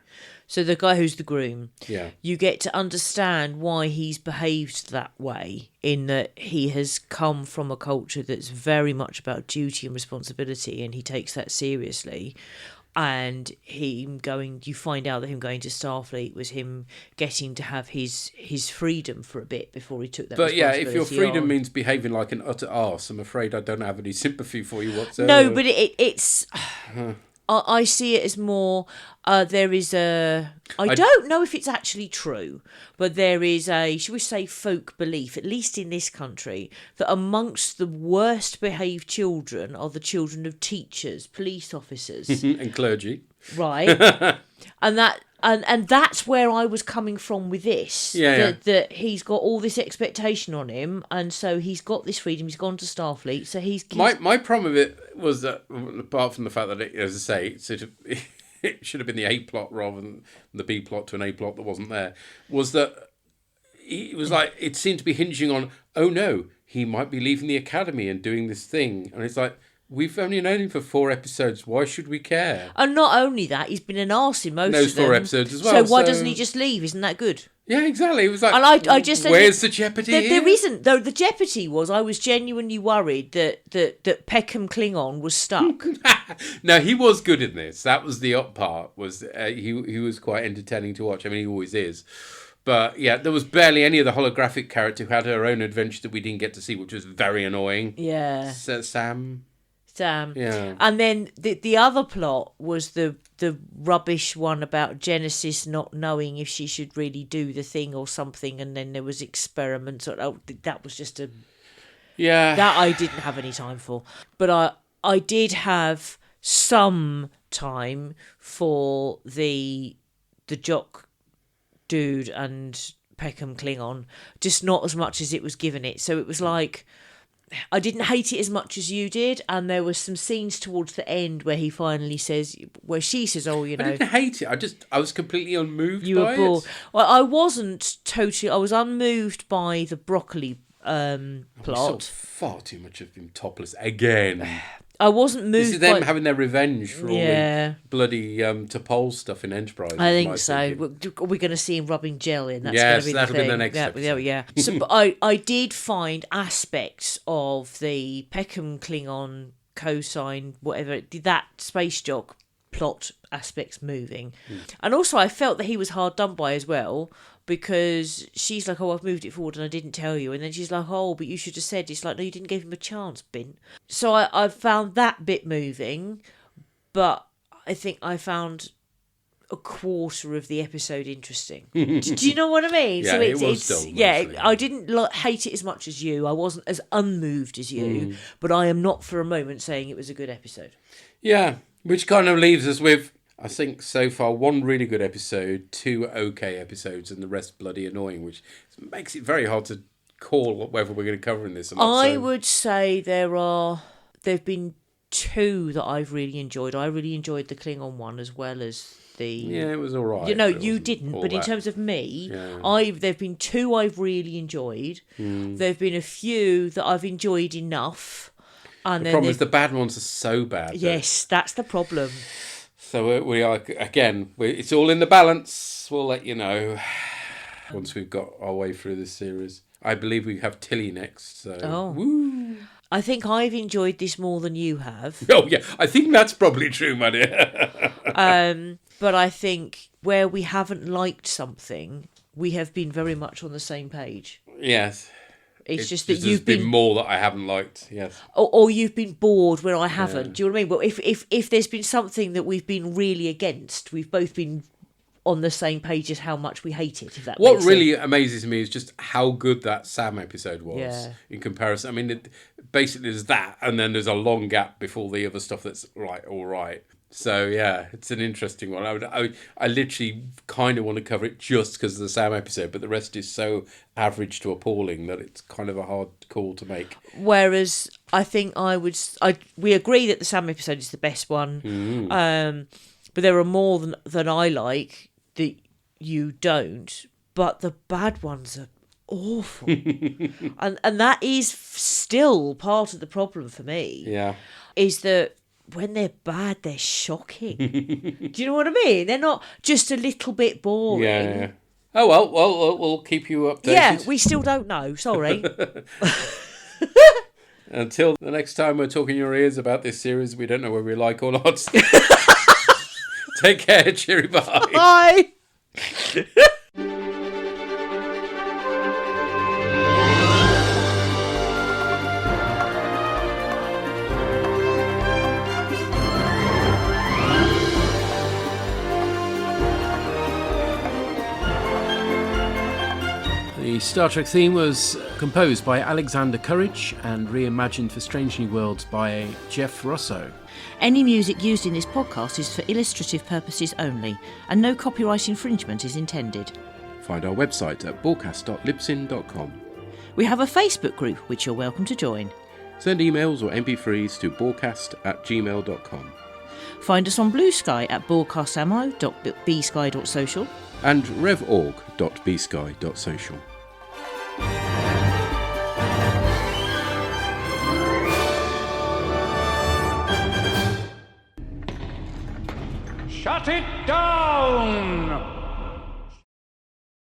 So the guy who's the groom. Yeah. You get to understand why he's behaved that way, in that he has come from a culture that's very much about duty and responsibility, and he takes that seriously. And you find out that him going to Starfleet was him getting to have his freedom for a bit before he took that responsibility But yeah, if your freedom on. means behaving like an utter arse, I'm afraid I don't have any sympathy for you whatsoever. No, but it's... I see it as more, there is I don't know if it's actually true, but there is a, shall we say, folk belief, at least in this country, that amongst the worst behaved children are the children of teachers, police officers. And clergy. Right. And that's where I was coming from with this. That he's got all this expectation on him, and so he's got this freedom. He's gone to Starfleet, so he's... My problem with it was that, apart from the fact that, as I say, it should have been the A plot rather than the B plot to an A plot that wasn't there, was that it was like, it seemed to be hinging on, oh no, he might be leaving the academy and doing this thing. And it's like, we've only known him for 4 episodes. Why should we care? And not only that, he's been an arse in most of them. Those 4 episodes as well. So why doesn't he just leave? Isn't that good? Yeah, exactly. It was like, and I just where's the jeopardy here? There isn't. Though the jeopardy was, I was genuinely worried that Peckham Klingon was stuck. No, he was good in this. That was the up part. Was he was quite entertaining to watch. I mean, he always is. But yeah, there was barely any of the holographic character who had her own adventure that we didn't get to see, which was very annoying. Yeah. Sam. Yeah. And then the other plot was the rubbish one about Genesis not knowing if she should really do the thing or something, and then there was experiments. That was just that I didn't have any time for. But I did have some time for the Jock dude and Peckham Klingon, just not as much as it was given it. So it was like, I didn't hate it as much as you did, and there were some scenes towards the end where he finally says, where she says, "Oh, you know." I didn't hate it. I was completely unmoved. You were bored. Well, I wasn't totally. I was unmoved by the broccoli plot. We saw far too much of him topless again. I wasn't moved. This is them having their revenge for all the bloody T'Pol stuff in Enterprise. I think so. Are we going to see him rubbing gel in? That's yes, going to be that'll the thing. be the next episode. Yeah. So, but I did find aspects of the Peckham Klingon cosine, whatever, that space jock plot aspects moving. And also I felt that he was hard done by as well, because she's like, "Oh, I've moved it forward and I didn't tell you," and then she's like, "Oh, but you should have said." It's like, no, you didn't give him a chance, Bint. So I found that bit moving, but I think I found a quarter of the episode interesting. Do you know what I mean? Yeah, so it was dull, mostly. I didn't hate it as much as you. I wasn't as unmoved as you, but I am not for a moment saying it was a good episode. Yeah, which kind of leaves us with, I think so far, 1 really good episode, 2 okay episodes, and the rest bloody annoying, which makes it very hard to call whether we're going to cover in this or not. I would say there've been 2 that I've really enjoyed. I really enjoyed the Klingon one as well as the... Yeah, it was all right. You know, you didn't, but in terms of me, there've been 2 I've really enjoyed. There've been a few that I've enjoyed enough. And the problem is the bad ones are so bad. Yes, that's the problem. So we are, again, it's all in the balance. We'll let you know once we've got our way through this series. I believe we have Tilly next. So. Woo. I think I've enjoyed this more than you have. Oh, yeah. I think that's probably true, my dear. But I think where we haven't liked something, we have been very much on the same page. Yes. It's just that you've been more that I haven't liked, yes. Or you've been bored where I haven't. Yeah. Do you know what I mean? Well, if there's been something that we've been really against, we've both been on the same page as how much we hate it. If that what makes really sense. amazes me is just how good that Sam episode was in comparison. I mean, basically there's that, and then there's a long gap before the other stuff that's all right. So yeah, it's an interesting one. I literally kind of want to cover it just because of the Sam episode, but the rest is so average to appalling that it's kind of a hard call to make. Whereas I think we agree that the Sam episode is the best one, but there are more than I like that you don't. But the bad ones are awful, and that is still part of the problem for me. Yeah, is that when they're bad, they're shocking. Do you know what I mean? They're not just a little bit boring. Yeah. Oh well, we'll keep you updated. Yeah, we still don't know. Sorry. Until the next time we're talking your ears about this series, we don't know whether we like or not. Take care. Cheery. Bye. Bye. The Star Trek theme was composed by Alexander Courage and reimagined for Strange New Worlds by Jeff Rosso. Any music used in this podcast is for illustrative purposes only, and no copyright infringement is intended. Find our website at borgcast.libsyn.com. We have a Facebook group which you're welcome to join. Send emails or MP3s to borgcast@gmail.com. Find us on Blue Sky at broadcastammo.bsky.social and revorg.bsky.social. Shut it down!